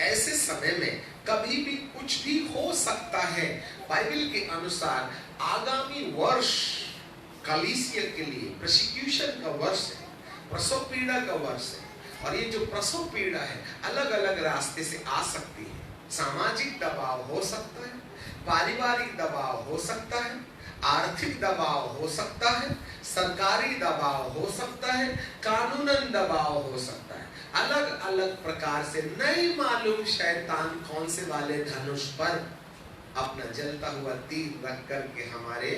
A: ऐसे समय में कभी भी कुछ भी हो सकता है। बाइबल के अनुसार आगामी वर्ष कलीसिया के लिए प्रोसिक्यूशन का वर्ष है, प्रसव पीड़ा का वर्ष है। और ये जो प्रसव पीड़ा है अलग अलग रास्ते से आ सकती है। सामाजिक दबाव हो सकता है, पारिवारिक दबाव हो सकता है, आर्थिक दबाव हो सकता है, सरकारी दबाव हो सकता है, कानूनन दबाव हो सकता है। अलग अलग प्रकार से नहीं मालूम शैतान कौन से वाले धनुष पर अपना जलता हुआ तीर रख करके हमारे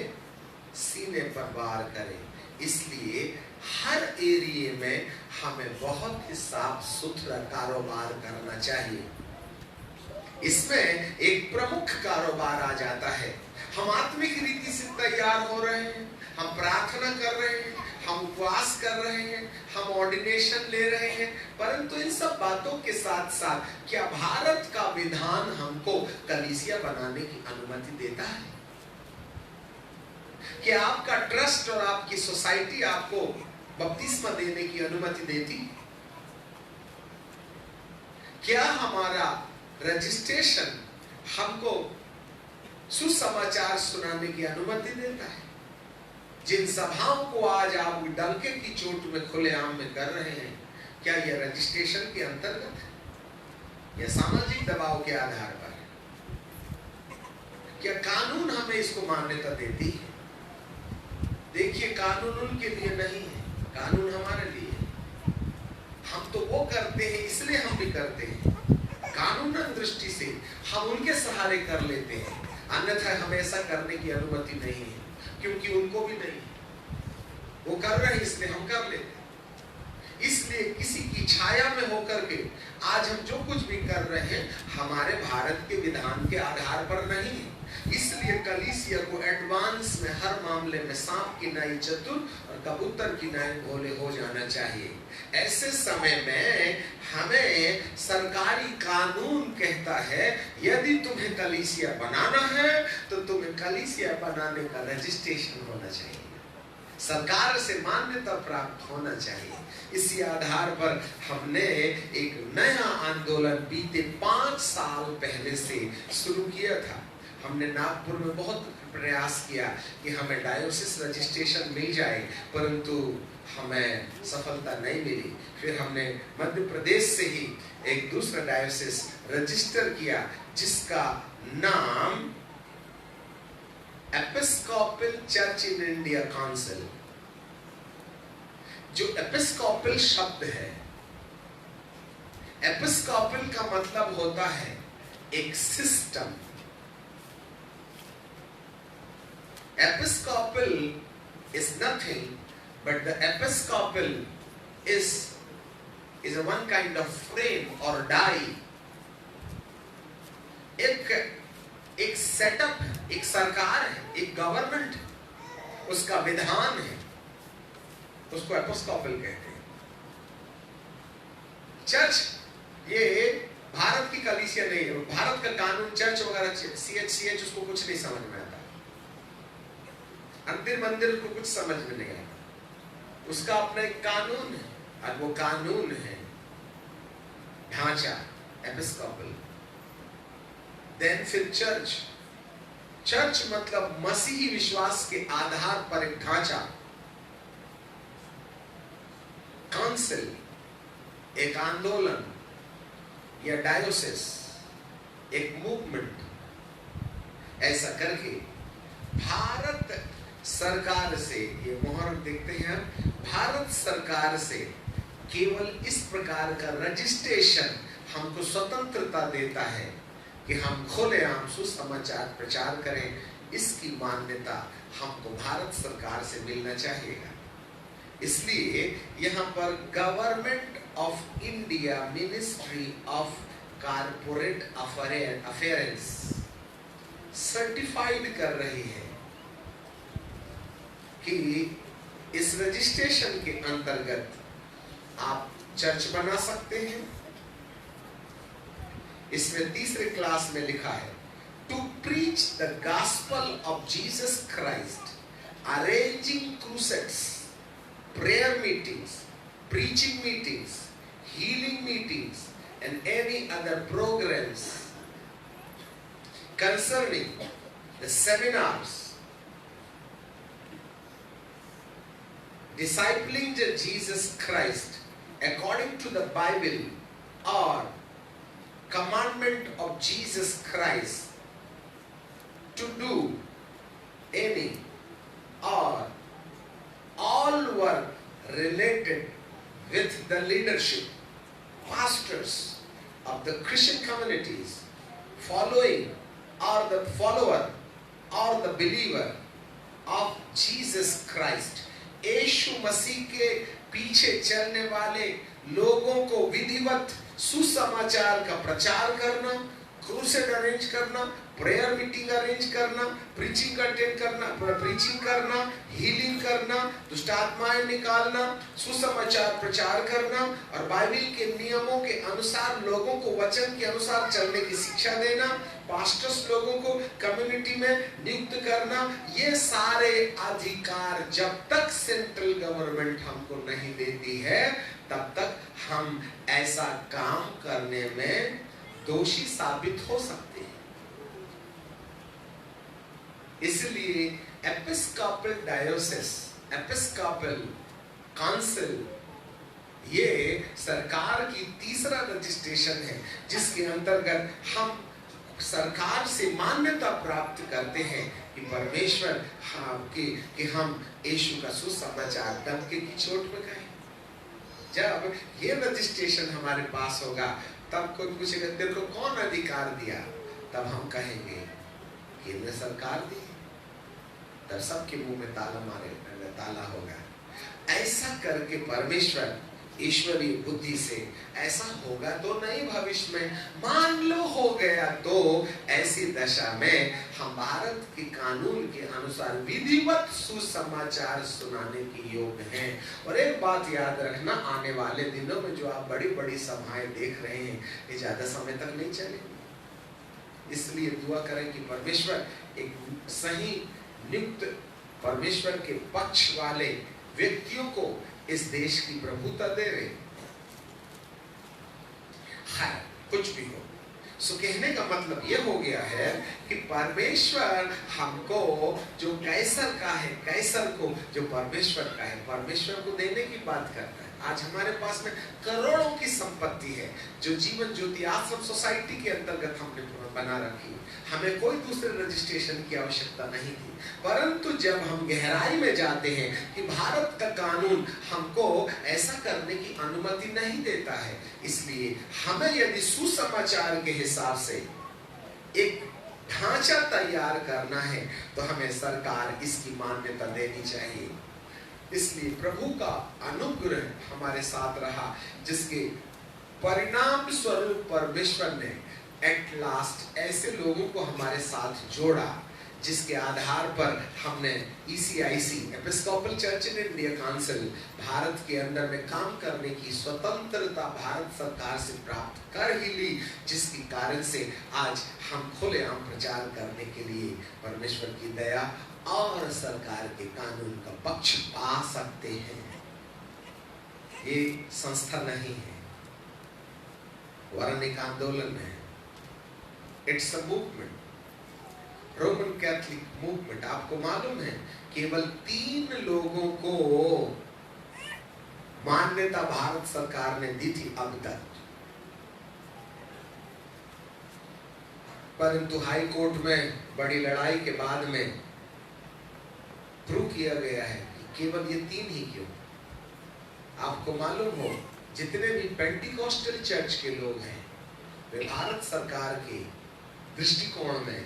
A: सीने पर वार करे। इसलिए हर एरिया में हमें बहुत ही साफ सुथरा कारोबार करना चाहिए। इसमें एक प्रमुख कारोबार आ जाता है। हम आत्मिक रीति से तैयार हो रहे हैं, हम प्रार्थना कर रहे हैं, हम उपवास कर रहे हैं, हम ऑर्डिनेशन ले रहे हैं, परंतु इन सब बातों के साथ साथ क्या भारत का विधान हमको कलीसिया बनाने की अनुमति देता है? क्या आपका ट्रस्ट और आपकी सोसाइटी आपको बपतिस्मा देने की अनुमति देती? क्या हमारा रजिस्ट्रेशन हमको सुसमाचार सुनाने की अनुमति देता है? जिन सभाओं को आज आप डंके की चोट में खुलेआम में कर रहे हैं, क्या यह रजिस्ट्रेशन के अंतर्गत है या सामाजिक दबाव के आधार पर है? क्या कानून हमें इसको मान्यता देती है? देखिए, कानून उनके लिए नहीं है, कानून हमारे लिए है। हम तो वो करते हैं, इसलिए हम भी करते हैं। कानूनन दृष्टि से हम उनके सहारे कर लेते हैं, अन्यथा हमें ऐसा करने की अनुमति नहीं है, क्योंकि उनको भी नहीं है। वो कर रहे हैं इसलिए हम कर लेते हैं। इसलिए किसी की छाया में होकर के आज हम जो कुछ भी कर रहे हैं हमारे भारत के विधान के आधार पर नहीं है। इसलिए कलीसिया को एडवांस में हर मामले में सांप की नाई चतुर और कबूतर की नाई भोले हो जाना चाहिए। ऐसे समय में हमें सरकारी कानून कहता है यदि तुम्हें कलीसिया बनाना है तो तुम्हें कलीसिया बनाने का रजिस्ट्रेशन होना चाहिए, सरकार से मान्यता प्राप्त होना चाहिए। इसी आधार पर हमने एक नया आंदोलन बीते 5 साल पहले से शुरू किया था। हमने नागपुर में बहुत प्रयास किया कि हमें डायोसिस रजिस्ट्रेशन मिल जाए, परंतु हमें सफलता नहीं मिली। फिर हमने मध्य प्रदेश से ही एक दूसरा डायोसिस रजिस्टर किया जिसका नाम Episcopal church in India council. जो एपिस्कोपल शब्द है, एपिस्कोपल का मतलब होता है एक system. Episcopal is nothing but the episcopal is a one kind of frame or die. एक सेटअप है, एक सरकार है, एक गवर्नमेंट, उसका विधान है, उसको एपिस्कोपल कहते हैं। चर्च ये भारत की कलीसिया नहीं है। भारत का कानून चर्च वगैरह CH उसको कुछ नहीं समझ में आता, अंतिम मंदिर को कुछ समझ में नहीं आता। उसका अपना एक कानून है और वो कानून है ढांचा एपिस्कोपल। देन फिर चर्च मतलब मसीही विश्वास के आधार पर एक ढांचा, काउंसिल, एक आंदोलन या डायोसिस, एक मूवमेंट। ऐसा करके भारत सरकार से, ये मोहर देखते हैं, भारत सरकार से केवल इस प्रकार का रजिस्ट्रेशन हमको स्वतंत्रता देता है कि हम खुलेआम सुसमाचार प्रचार करें। इसकी मान्यता हमको भारत सरकार से मिलना चाहिएगा। इसलिए यहाँ पर government of India ministry of corporate affairs certified कर रही है कि इस रजिस्ट्रेशन के अंतर्गत आप चर्च बना सकते हैं। इसमें तीसरे क्लास में लिखा है, to preach the gospel of Jesus Christ, arranging crusades, prayer meetings, preaching meetings, healing meetings, and any other programs concerning the seminars, discipling the Jesus Christ according to the Bible or commandment of Jesus Christ to do any or all work related with the leadership, pastors of the Christian communities, following or the follower or the believer of Jesus Christ, यीशु मसीह के पीछे चलने वाले लोगों को विधिवत सुसमाचार का प्रचार करना, क्रूसेड अरेंज करना, प्रेयर मीटिंग अरेंज करना, प्रीचिंग अटेंड करना, प्रीचिंग करना, हीलिंग करना, दुष्ट आत्माएं निकालना, सुसमाचार प्रचार करना और बाइबल के नियमों के अनुसार लोगों को वचन के अनुसार चलने की शिक्षा देना, पास्टर्स लोगों को कम्युनिटी में नियुक्त करना। ये सारे अधिकार जब तक सेंट्रल गवर्नमेंट हमको नहीं देती है तब तक हम ऐसा काम करने में दोषी साबित हो सकते हैं। इसलिए एपिस्कोपल डायोसिस, एपिस्कोपल काउंसिल ये सरकार की तीसरा रजिस्ट्रेशन है जिसके अंतर्गत हम सरकार से मान्यता प्राप्त करते हैं कि परमेश्वर कि हम यीशु का सुसमाचार डंके की चोट में कहें। जब ये रजिस्ट्रेशन हमारे पास होगा तब कोई पूछेगा तेरे को कौन अधिकार दिया, तब हम कहेंगे केंद्र सरकार दी। तब सबके मुंह में ताला होगा। ऐसा करके परमेश्वर ईश्वरीय बुद्धि से ऐसा होगा तो नहीं, भविष्य में मान लो हो गया तो ऐसी दशा में हम भारत के कानून के अनुसार विधिवत सुसमाचार सुनाने के योग्य हैं। और एक बात याद रखना, आने वाले दिनों में जो आप बड़ी बड़ी सभाएं देख रहे हैं ये ज्यादा समय तक नहीं चलेंगी। इसलिए दुआ करें कि परमेश्वर एक सही नियुक्त परमेश्वर के पक्ष वाले व्यक्तियों को इस देश की प्रभुता दे रहे। हाँ, कुछ भी हो। सो कहने का मतलब ये हो गया है कि परमेश्वर हमको जो कैसर का है, कैसर को जो परमेश्वर का है, परमेश्वर को देने की बात करता है। आज हमारे पास में करोड़ों की संपत्ति है जो जीवन ज्योति आश्रम सोसाइटी के अंतर्गत हमने बना रखी। हमें कोई दूसरे रजिस्ट्रेशन की आवश्यकता नहीं थी, परंतु जब हम गहराई में जाते हैं कि भारत का कानून हमको ऐसा करने की अनुमति नहीं देता है, इसलिए हमें यदि सुसमाचार के हिसाब से एक ढांचा तैयार करना है तो हमें सरकार इसकी मान्यता देनी चाहिए। इसलिए प्रभु का अनुग्रह हमारे साथ रहा, जिसके परिणाम स्वरूप परमेश्वर ने एट लास्ट ऐसे लोगों को हमारे साथ जोड़ा, जिसके आधार पर हमने ECIC Episcopal church in India council Bharat के अंदर में काम करने की स्वतंत्रता भारत सरकार से प्राप्त कर ही ली, जिसके कारण से आज हम खुलेआम प्रचार करने के लिए परमेश्वर की दया और सरकार के कानून का पक्ष पा सकते हैं। ये संस्था नहीं है, वरन एक आंदोलन है। It's a movement, Roman Catholic movement. आपको मालूम है केवल 3 लोगों को मान्यता भारत सरकार ने दी थी अब तक, परंतु हाई कोर्ट में बड़ी लड़ाई के बाद में प्रूव किया गया है कि केवल ये 3 ही क्यों। आपको मालूम हो जितने भी पेंटिकॉस्टल चर्च के लोग हैं वे भारत सरकार के दृष्टिकोण में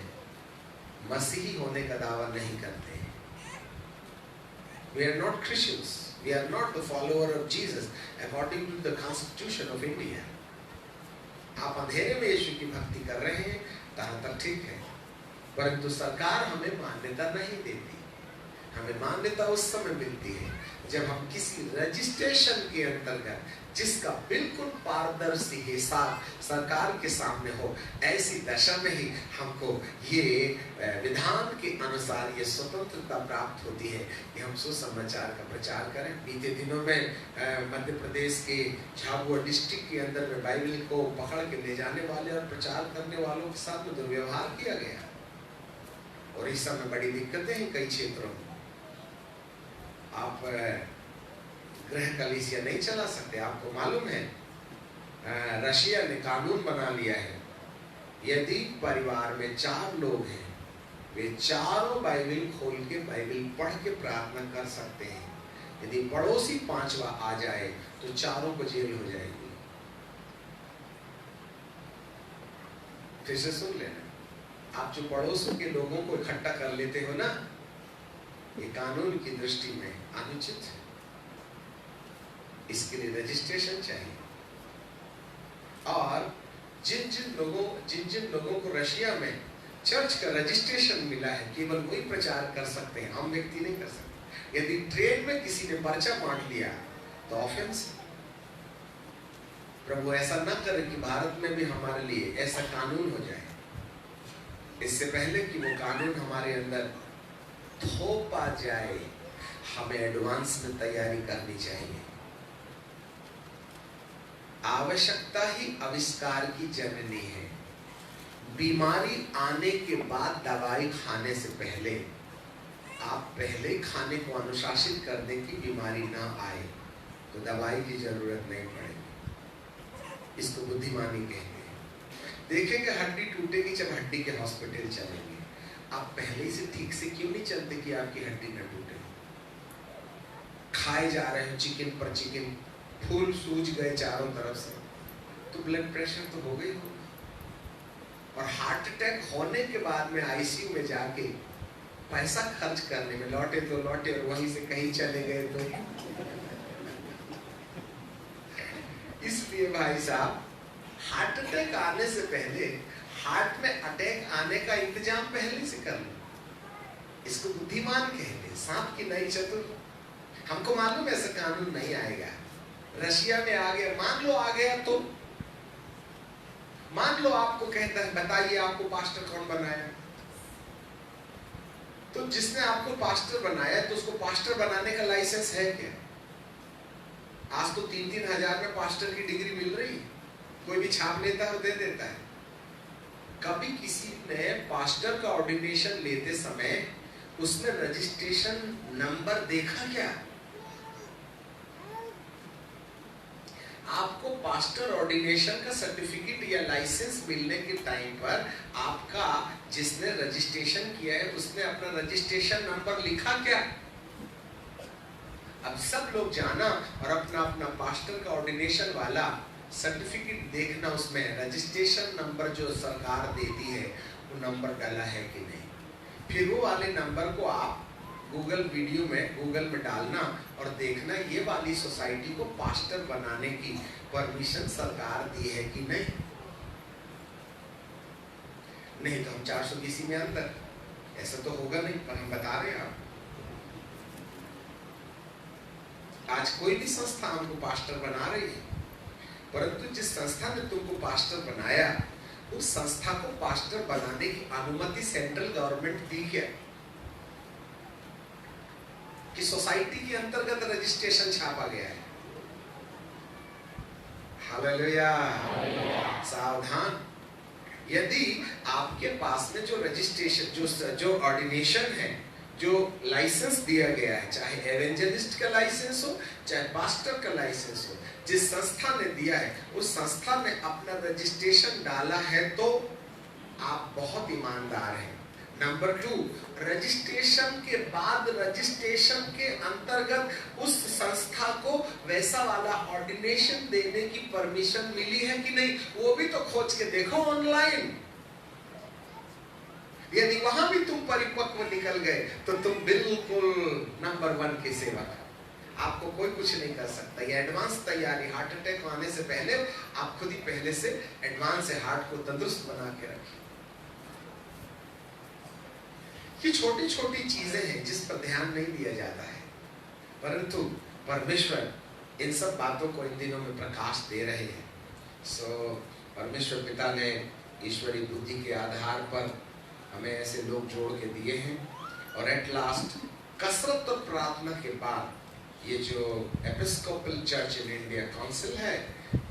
A: मसीही होने का दावा नहीं करते हैं। We are not Christians. We are not the follower of Jesus according to the Constitution of India. आप अंधेरे में यीशु की भक्ति कर रहे हैं, तहाँ तक ठीक है, परंतु सरकार हमें मान्यता नहीं देती। हमें मान्यता उस समय मिलती है जब हम किसी रजिस्ट्रेशन के अंतर्गत, जिसका बिल्कुल पारदर्शी हिसाब सरकार के सामने हो, ऐसी दशा में ही हमको ये विधान के अनुसार ये स्वतंत्रता प्राप्त होती है कि हम सुसमाचार का प्रचार करें। बीते दिनों में मध्य प्रदेश के झाबुआ डिस्ट्रिक्ट के अंदर में बाइबल को पकड़ के ले जाने वाले और प्रचार करने वालों के साथ में दुर्व्यवहार किया गया, और इस समय बड़ी दिक्कतें हैं कई क्षेत्रों में। आप गृह कलीसिया नहीं चला सकते। आपको मालूम है रशिया ने कानून बना लिया है, यदि परिवार में 4 लोग हैं, वे चारों बाइबल खोल के बाइबल पढ़ के प्रार्थना कर सकते हैं। यदि पड़ोसी 5वां आ जाए तो चारों को जेल हो जाएगी। फिर से सुन लेना, आप जो पड़ोसों के लोगों को इकट्ठा कर लेते हो ना, ये कानून की दृष्टि में अनुचित है। इसके लिए रजिस्ट्रेशन चाहिए, और जिन जिन लोगों को रशिया में चर्च का रजिस्ट्रेशन मिला है, केवल वही प्रचार कर सकते हैं, आम व्यक्ति नहीं कर सकते। यदि ट्रेन में किसी ने पर्चा बांट लिया तो ऑफेंस। प्रभु ऐसा न करे कि भारत में भी हमारे लिए ऐसा कानून हो जाए। इससे पहले कि वो कानून हमारे अंदर थोपा जाए, हमें एडवांस में तैयारी करनी चाहिए। आवश्यकता ही आविष्कार की जननी है। बीमारी आने के बाद दवाई खाने से पहले आप पहले खाने को अनुशासित कर दें कि बीमारी ना आए, तो दवाई की जरूरत नहीं पड़ेगी। इसको बुद्धिमानी कहते हैं। देखेंगे हड्डी टूटेगी जब हड्डी के हॉस्पिटल चलेंगे। आप पहले से ठीक से क्यों नहीं चलते कि आपकी हड्डी न टूटे? खाए जा रहे हो चिकन पर चिकन, फूल सूज गए चारों तरफ से, तो ब्लड प्रेशर तो हो गई होगा। और हार्ट अटैक होने के बाद में आईसीयू में जाके पैसा खर्च करने में लौटे तो लौटे, और वहीं से कहीं चले गए तो। इसलिए भाई साहब, हार्ट अटैक आने से पहले हार्ट में अटैक आने का इंतजाम पहले से कर लो। इसको बुद्धिमान कहते हैं, सांप की नई चतुर। हमको मालूम ऐसा कानून नहीं आएगा। रशिया में आ गया, मान लो आ गया तो मान लो आपको कहता है बताइए आपको पास्टर कौन बनाया, तो जिसने आपको पास्टर बनाया तो उसको पास्टर बनाने का लाइसेंस है क्या? आज तो 3-3 हजार में पास्टर की डिग्री मिल रही है, कोई भी छाप लेता है दे देता है। कभी किसी ने पास्टर का ऑर्डिनेशन लेते समय उसने रजिस्ट्रेशन नंबर देखा क्या? आपको पास्टर ऑर्डिनेशन का सर्टिफिकेट या लाइसेंस मिलने के टाइम पर आपका जिसने रजिस्ट्रेशन किया है उसने अपना रजिस्ट्रेशन नंबर लिखा क्या? अब सब लोग जाना और अपना अपना पास्टर का ऑर्डिनेशन वाला सर्टिफिकेट देखना, उसमें रजिस्ट्रेशन नंबर जो सरकार देती है वो नंबर डाला है कि नहीं। फिर वो वाले नंबर को आप गूगल वीडियो में, गूगल में डालना और देखना ये वाली सोसाइटी को पास्टर बनाने की परमिशन सरकार दी है कि नहीं। नहीं तो हम 400 बीसी में अंदर, ऐसा तो होगा नहीं, पर हम बता रहे हैं आप। आज कोई भी संस्था हमको पास्टर बना रही है, परंतु जिस संस्था ने तुमको पास्टर बनाया, उस संस्था को पास्टर बनाने की अनुमति सेंट्रल गवर्नमेंट दी क्या? कि सोसाइटी के अंतर्गत रजिस्ट्रेशन छापा गया है। हालेलुया। सावधान, यदि आपके पास में जो रजिस्ट्रेशन, जो ऑर्डिनेशन है, जो लाइसेंस दिया गया है, चाहे एवेंजलिस्ट का लाइसेंस हो, चाहे पास्टर का लाइसेंस हो, जिस संस्था ने दिया है, उस संस्था ने अपना रजिस्ट्रेशन डाला है, तो आप बहुत ईमानदार हैं। नंबर 2, रजिस्ट्रेशन के बाद रजिस्ट्रेशन के अंतर्गत उस संस्था को वैसा वाला ऑर्डिनेशन देने की परमिशन मिली है कि नहीं, वो भी तो खोज के देखो ऑनलाइन। यदि वहां भी तुम परिपक्व निकल गए तो तुम बिल्कुल नंबर 1 के सेवक। आपको कोई कुछ नहीं कर सकता। ये एडवांस तैयारी, हार्ट अटैक आने से पहले आप खुद ही पहले से एडवांस से हार्ट को तंदुरुस्त बना के रखिए। ये छोटी छोटी चीजें हैं जिस पर ध्यान नहीं दिया जाता है, परंतु परमेश्वर इन सब बातों को इन दिनों में प्रकाश दे रहे हैं। परमेश्वर पिता ने ईश्वरीय बुद्धि के आधार पर हमें ऐसे लोग जोड़ के दिए हैं, और एट लास्ट कसरत और प्रार्थना के बाद ये जो Episcopal church in India council है,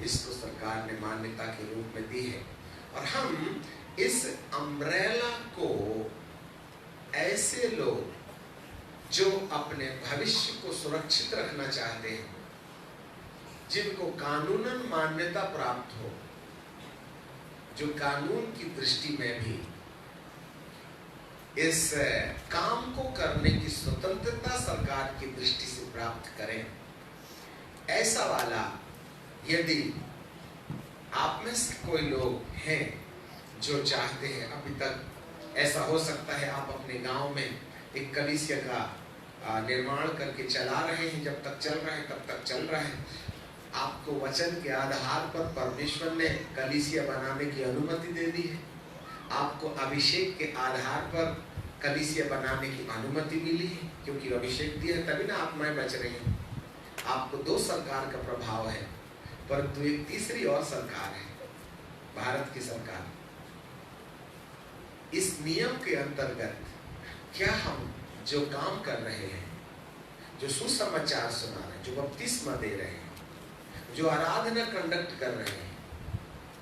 A: इसको सरकार ने मान्यता के रूप में दी है। और हम इस अम्ब्रेला को ऐसे लोग जो अपने भविष्य को सुरक्षित रखना चाहते हैं, जिनको कानूनन मान्यता प्राप्त हो, जो कानून की दृष्टि में भी इस काम को करने की स्वतंत्रता सरकार की दृष्टि से प्राप्त करें, ऐसा वाला यदि आप में से कोई लोग हैं जो चाहते हैं, अभी तक ऐसा हो सकता है आप अपने गांव में एक कलीसिया का निर्माण करके चला रहे हैं, जब तक चल रहा है तब तक चल रहा है, आपको वचन के आधार पर परमेश्वर ने कलीसिया बनाने की अनुमति दे दी है, आपको अभिषेक के आधार पर कलीसिया बनाने की अनुमति मिली है, क्योंकि अभिषेक दिया है तभी ना आत्माएं बच रही हैं। आपको 2 सरकार का प्रभाव है, परंतु एक तीसरी और सरकार है, भारत की सरकार। इस नियम के अंतर्गत क्या हम जो काम कर रहे हैं, जो सुसमाचार सुना रहे हैं, जो बपतिस्मा दे रहे हैं, जो आराधना कंडक्ट कर रहे हैं,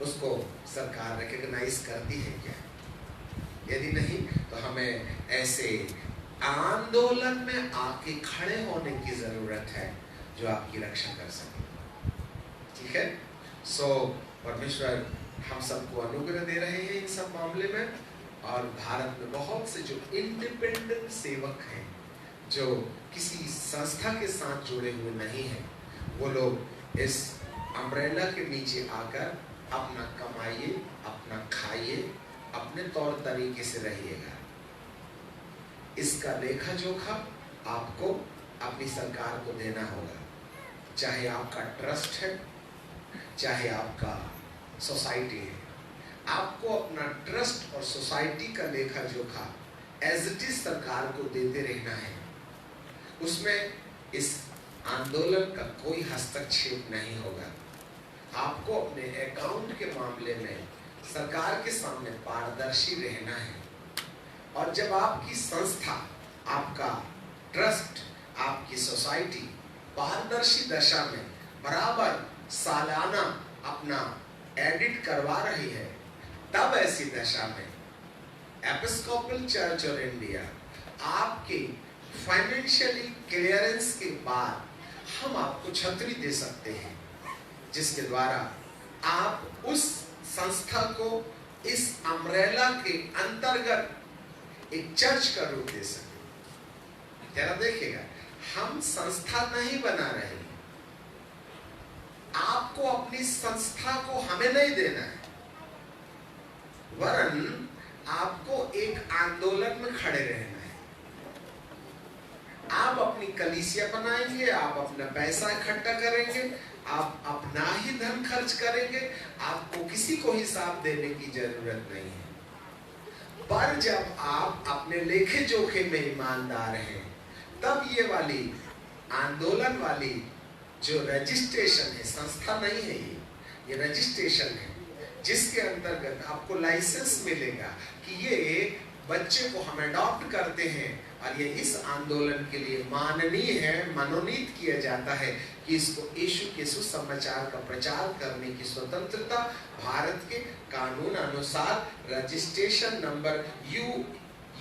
A: उसको सरकार रिकॉग्नाइज करती है क्या? यदि नहीं तो हमें ऐसे आंदोलन में आके खड़े होने की जरूरत है जो आपकी रक्षा कर सके। ठीक है? परमेश्वर हम सबको अनुग्रह दे रहे हैं इन सब मामले में, और भारत में बहुत से जो इंडिपेंडेंट सेवक हैं, जो किसी संस्था के साथ जुड़े हुए नहीं हैं, वो लोग इस अम्ब्रेला के नीचे आकर अपना कमाइए, अपना खाइए, अपने तौर तरीके से रहिएगा। इसका लेखा जोखा आपको अपनी सरकार को देना होगा, चाहे आपका ट्रस्ट है, चाहे आपका सोसाइटी है। आपको अपना ट्रस्ट और सोसाइटी का लेखा जोखा एज इट इज सरकार को देते रहना है। उसमें इस आंदोलन का कोई हस्तक्षेप नहीं होगा। आपको अपने अकाउंट के मामले में सरकार के सामने पारदर्शी रहना है, और जब आपकी संस्था, आपका ट्रस्ट, आपकी सोसाइटी पारदर्शी दशा में बराबर सालाना अपना एडिट करवा रही है, तब ऐसी दशा में एपिस्कोपल चर्च और इंडिया आपके फाइनेंशियली क्लियरेंस के बाद हम आपको छतरी दे सकते हैं, जिसके द्वारा आप उस संस्था को इस अम्ब्रेला के अंतर्गत एक चर्च का रूप दे सके। जरा देखिएगा, हम संस्था नहीं बना रहे, आपको अपनी संस्था को हमें नहीं देना है, वरन आपको एक आंदोलन में खड़े रहना है। अपनी कलीसिया बनाएंगे, आप अपना पैसा इकट्ठा करेंगे, आप अपना ही धन खर्च करेंगे, आपको किसी को हिसाब देने की जरूरत नहीं है। पर जब आप अपने लेखे जोखे में ईमानदार हैं, तब ये वाली आंदोलन वाली जो रजिस्ट्रेशन है, संस्था नहीं है ये रजिस्ट्रेशन है, जिसके अंतर्गत आपको लाइसेंस मिलेगा कि ये बच्चे को हम अडॉप्ट करते हैं और ये इस आंदोलन के लिए माननीय है, मनोनीत किया जाता है कि इसको यीशु के सुसमाचार का प्रचार करने की स्वतंत्रता भारत के कानून अनुसार registration number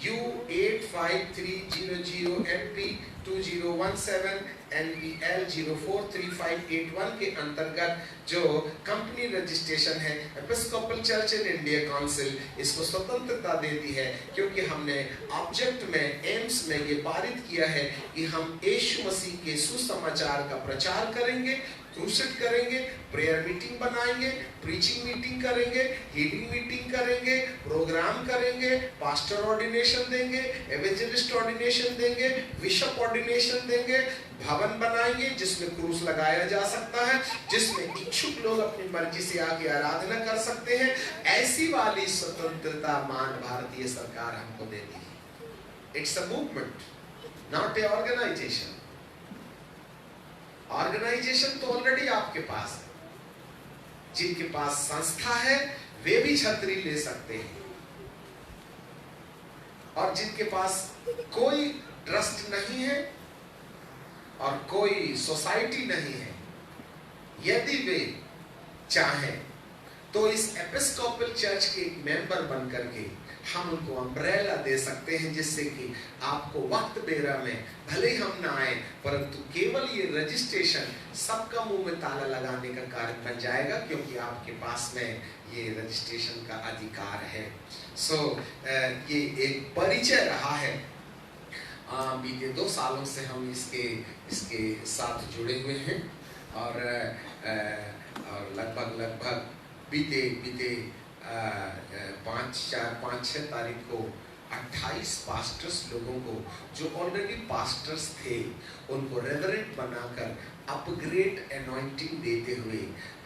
A: U853000 MP 2017 NPL 043581 के अंतर्गत जो कंपनी रजिस्ट्रेशन है, Episcopal church in India council इसको स्वतंत्रता देती है, क्योंकि हमने ऑब्जेक्ट में, एम्स में ये पारित किया है कि हम यीशु मसीह के सुसमाचार का प्रचार करेंगे, क्रूसेड करेंगे, प्रेयर मीटिंग बनाएंगे, प्रीचिंग मीटिंग करेंगे, हीलिंग मीटिंग करेंगे, प्रोग्राम करेंगे, पास्टर ऑर्डिनेशन देंगे, एवेंजलिस्ट ऑर्डिनेशन देंगे, बिशप ऑर्डिनेशन देंगे, भवन बनाएंगे जिसमें क्रूस लगाया जा सकता है, जिसमें इच्छुक लोग अपनी मर्जी से आके आराधना कर सकते हैं। ऐसी वाली स्वतंत्रता मान भारतीय सरकार हमको देती है। It's a movement, not a organization. Organization तो ऑलरेडी आपके पास है, जिनके पास संस्था है वे भी छतरी ले सकते हैं, और जिनके पास कोई ट्रस्ट नहीं है और कोई सोसाइटी नहीं है, यदि वे चाहें तो इस एपिस्कोपल चर्च के एक मेंबर बनकर के हम उनको अम्ब्रेला दे सकते हैं, जिससे कि आपको वक्त बेरा में भले ही हम ना आए, परंतु केवल ये रजिस्ट्रेशन सबका मुंह में ताला लगाने का कार्य बन जाएगा, क्योंकि आपके पास में ये रजिस्ट्रेशन का अधिकार है। ये एक परिचय रहा है। बीते 2 सालों से हम इसके साथ जुड़े हुए हैं, और लगभग बीते 5-6 तारीख को 28 पास्टर्स लोगों को जो ऑलरेडी पास्टर्स थे उनको रेवरेंट बनाकर अपग्रेड एनॉइंटिंग देते हुए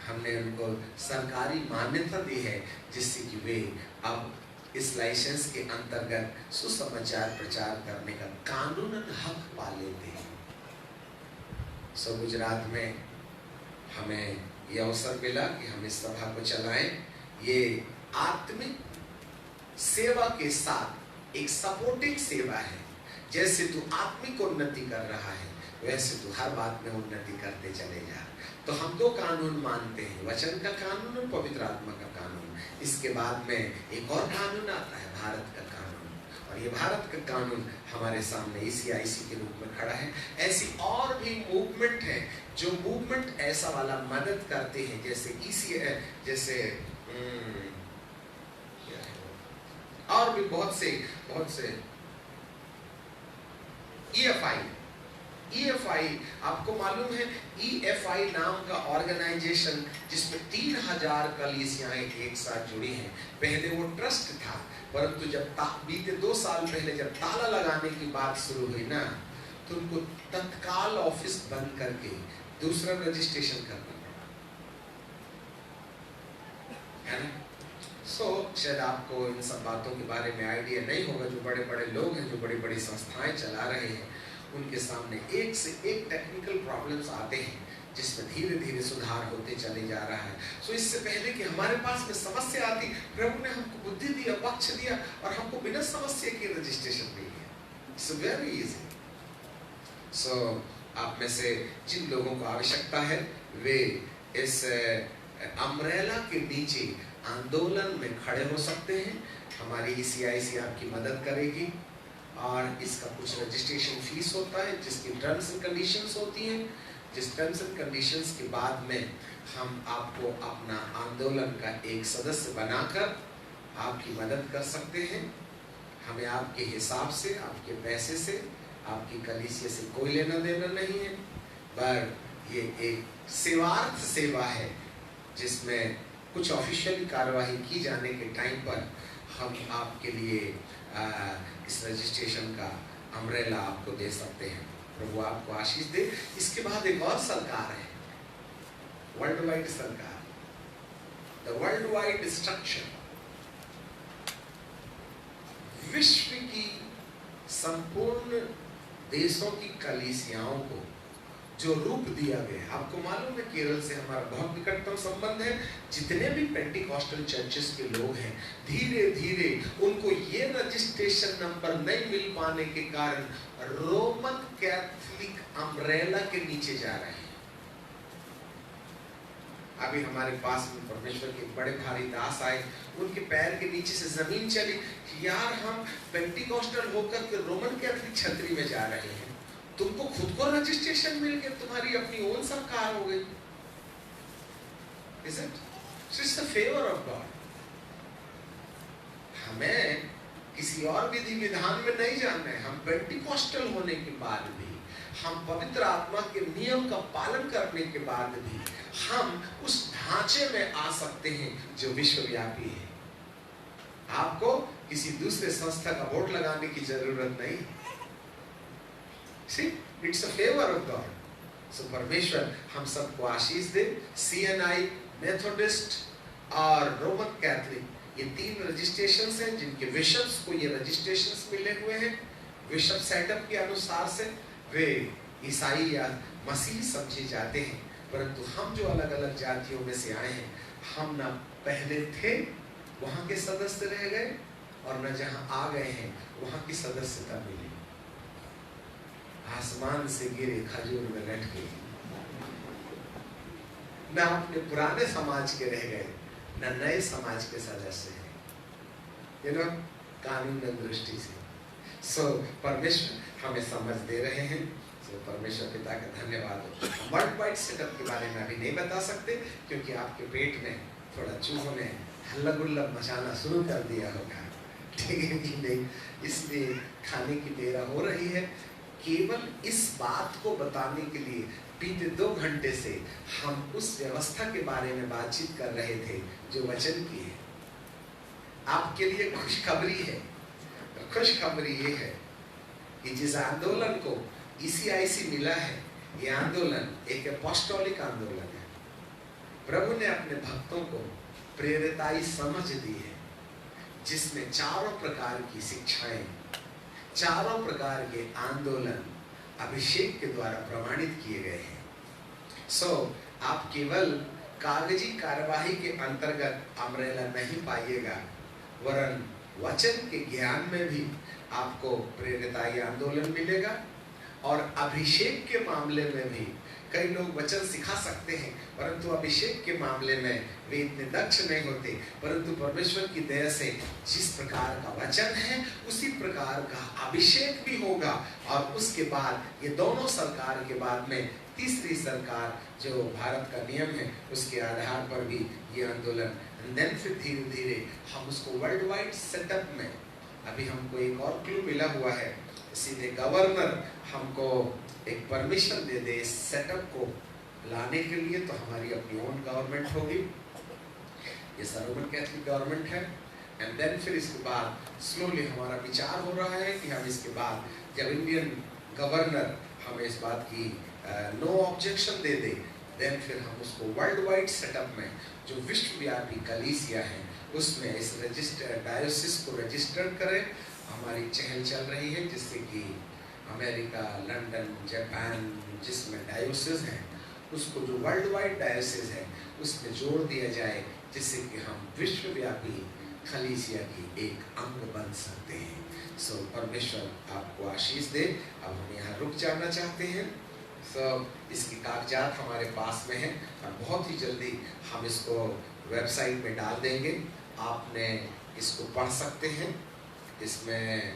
A: हमने उनको सरकारी मान्यता दी है, जिससे कि वे अब इस लाइसेंस के अंतर्गत सुसमाचार प्रचार करने का कानूनन हक पा लेते हैं। गुजरात में हमें यह अवसर मिला कि हम इस सभा को चलाएं। ये आत्मिक सेवा के साथ एक सपोर्टिंग सेवा है। जैसे तू आत्मिक उन्नति कर रहा है, वैसे तू हर बात में उन्नति करते चले जा। तो हम 2 कानून मानते हैं, वचन का कानून और पवित्र आत्मा का कानून। इसके बाद में एक और कानून आता है, भारत का कानून, और ये भारत का कानून हमारे सामने ECIC के रूप में खड़ा है। ऐसी और भी मूवमेंट है जो मूवमेंट ऐसा वाला मदद करते हैं, जैसे और भी बहुत से EFI आपको मालूम है, EFI नाम का ऑर्गेनाइजेशन जिसमें 3000 कलीसियाएं एक साथ जुड़ी हैं। पहले वो ट्रस्ट था, परंतु जब बीते 2 साल पहले जब ताला लगाने की बात शुरू हुई ना, तो उनको तत्काल ऑफिस बंद करके दूसरा रजिस्ट्रेशन करना है ना। शायद आपको इन सब बातों के बारे में आइडिया नहीं होगा। जो बड़े बड़े लोग हैं, जो बड़ी बड़ी संस्थाएं चला रहे हैं, उनके सामने एक से एक टेक्निकल प्रॉब्लम्स आते हैं, जिसमें धीरे धीरे सुधार होते चले जा रहा है। इससे पहले कि हमारे पास में समस्या आती, प्रभु ने हमको बुद्धि दिया, पक्ष दिया, और हमको बिना समस्या के रजिस्ट्रेशन दी है। It's very easy. आप में से जिन लोगों को आवश्यकता है, वे इस अम्ब्रेला के नीचे आंदोलन में खड़े हो सकते हैं। हमारी ECIC आपकी मदद करेगी, और इसका कुछ रजिस्ट्रेशन फीस होता है, जिसकी टर्म्स एंड कंडीशंस होती हैं। जिस टर्म्स एंड कंडीशंस के बाद में हम आपको अपना आंदोलन का एक सदस्य बनाकर आपकी मदद कर सकते हैं। हमें आपके हिसाब से, आपके पैसे से, आपकी कलीसिया से कोई लेना देना नहीं है, पर ये एक सेवार्थ सेवा है, जिसमें कुछ ऑफिशियल कार्यवाही की जाने के टाइम पर हम आपके लिए इस रजिस्ट्रेशन का अम्ब्रेला आपको दे सकते हैं। प्रभु आपको आशीष दे। इसके बाद एक और सरकार है, वर्ल्ड वाइड सरकार, द वर्ल्ड वाइड स्ट्रक्चर। विश्व की संपूर्ण देशों की कलीसियाओं को जो रूप दिया गया है। आपको मालूम है केरल से हमारा बहुत निकटतम संबंध है। जितने भी पेंटिकॉस्टल चर्चेस के लोग हैं, धीरे धीरे उनको ये रजिस्ट्रेशन नंबर नहीं मिल पाने के कारण रोमन कैथोलिक अम्ब्रेला के नीचे जा रहे हैं। अभी हमारे पास में परमेश्वर के बड़े भारी दास आए, उनके पैर के नीचे से जमीन चली। यार हम पेंटिकॉस्टल होकर के रोमन कैथोलिक छतरी में जा रहे हैं, तुमको खुद को रजिस्ट्रेशन मिल गया, तुम्हारी अपनी ओन सरकार हो गई। Is it? So it's the favor of God. हमें किसी और विधि विधान में नहीं जानना है। हम पेंटिकॉस्टल होने के बाद भी, हम पवित्र आत्मा के नियम का पालन करने के बाद भी हम उस ढांचे में आ सकते हैं जो विश्वव्यापी है। आपको किसी दूसरे संस्था का वोट लगाने की जरूरत नहीं। See, it's a favor of God. So परमेश्वर हम सबको आशीष दे। CNI, मेथोडिस्ट और रोमन कैथोलिक, ये 3 रजिस्ट्रेशंस हैं जिनके बिशप्स को ये रजिस्ट्रेशंस मिले हुए हैं। बिशप सेटअप के अनुसार से वे ईसाई या मसीह समझे जाते हैं, परंतु हम जो अलग अलग जातियों में से आए हैं, हम ना पहले थे वहां के सदस्य रह गए और न जहां आ गए हैं वहां की सदस्यता मिली। आसमान से गिरे खजूर में लटके, न अपने पुराने समाज के रह गए, न नए समाज के सदस्य हैं, यू नो, कानून दृष्टि से। सो परमेश्वर हमें समझ दे रहे हैं। सो परमेश्वर पिता का धन्यवाद। वर्ल्ड वाइड सेटअप के बारे में अभी नहीं बता सकते क्योंकि आपके पेट में थोड़ा चूहों ने हल्ला गुल्ला मचाना शुरू कर दिया होगा, ठीक है कि नहीं, इसलिए खाने की देर हो रही है। केवल इस बात को बताने के लिए बीते 2 घंटे से हम उस व्यवस्था के बारे में बातचीत कर रहे थे जो वचन की है। आपके लिए खुशखबरी है। खुशखबरी ये है कि जिस आंदोलन को ECIC मिला है, ये आंदोलन एक अपोस्टोलिक आंदोलन है। प्रभु ने अपने भक्तों को प्रेरिताई समझ दी है, जिसमें चारों प्रकार की शिक्षाएं, चारों प्रकार के आंदोलन अभिषेक के द्वारा प्रमाणित किए गए हैं। सो आप केवल कागजी कार्यवाही के अंतर्गत अम्ब्रेला नहीं पाइएगा, वरन वचन के ज्ञान में भी आपको प्रेरिताई आंदोलन मिलेगा। और अभिषेक के मामले में भी कई लोग वचन सिखा सकते हैं, परंतु अभिषेक के मामले में वे इतने दक्ष नहीं होते। परंतु परमेश्वर की दया से जिस प्रकार का वचन है उसी प्रकार का अभिषेक भी होगा। और उसके बाद ये दोनों सरकार के बाद में तीसरी सरकार जो भारत का नियम है उसके आधार पर भी ये आंदोलन, देन फिर धीरे धीरे हम उसको वर्ल्ड वाइड सेटअप में, अभी हमको एक और क्लू मिला हुआ है, सीधे गवर्नर हमको एक परमिशन दे दे इस सेटअप को लाने के लिए, तो हमारी अपनी ओन गवर्नमेंट होगी। ये रोमन कैथोलिक गवर्नमेंट है। एंड देन फिर इसके बाद स्लोली हमारा विचार हो रहा है कि हम इसके बाद जब इंडियन गवर्नर हमें इस बात की नो ऑब्जेक्शन दे दे, देन फिर हम उसको वर्ल्ड वाइड सेटअप में जो विश्वव्यापी कलीसिया है उसमें इस रजिस्टर डायोसिस को रजिस्टर करें। हमारी चहल चल रही है जिससे कि अमेरिका, लंदन, जापान जिसमें डायोसिस हैं उसको जो वर्ल्ड वाइड डायोसिस है उसमें जोड़ दिया जाए, जिससे कि हम विश्वव्यापी कलीसिया की एक अंग बन सकते हैं। सो परमेश्वर आपको आशीष दे। अब हम यहाँ रुक जाना चाहते हैं। इसकी कागजात हमारे पास में हैं और बहुत ही जल्दी हम इसको वेबसाइट में डाल देंगे। आपने इसको पढ़ सकते हैं। इसमें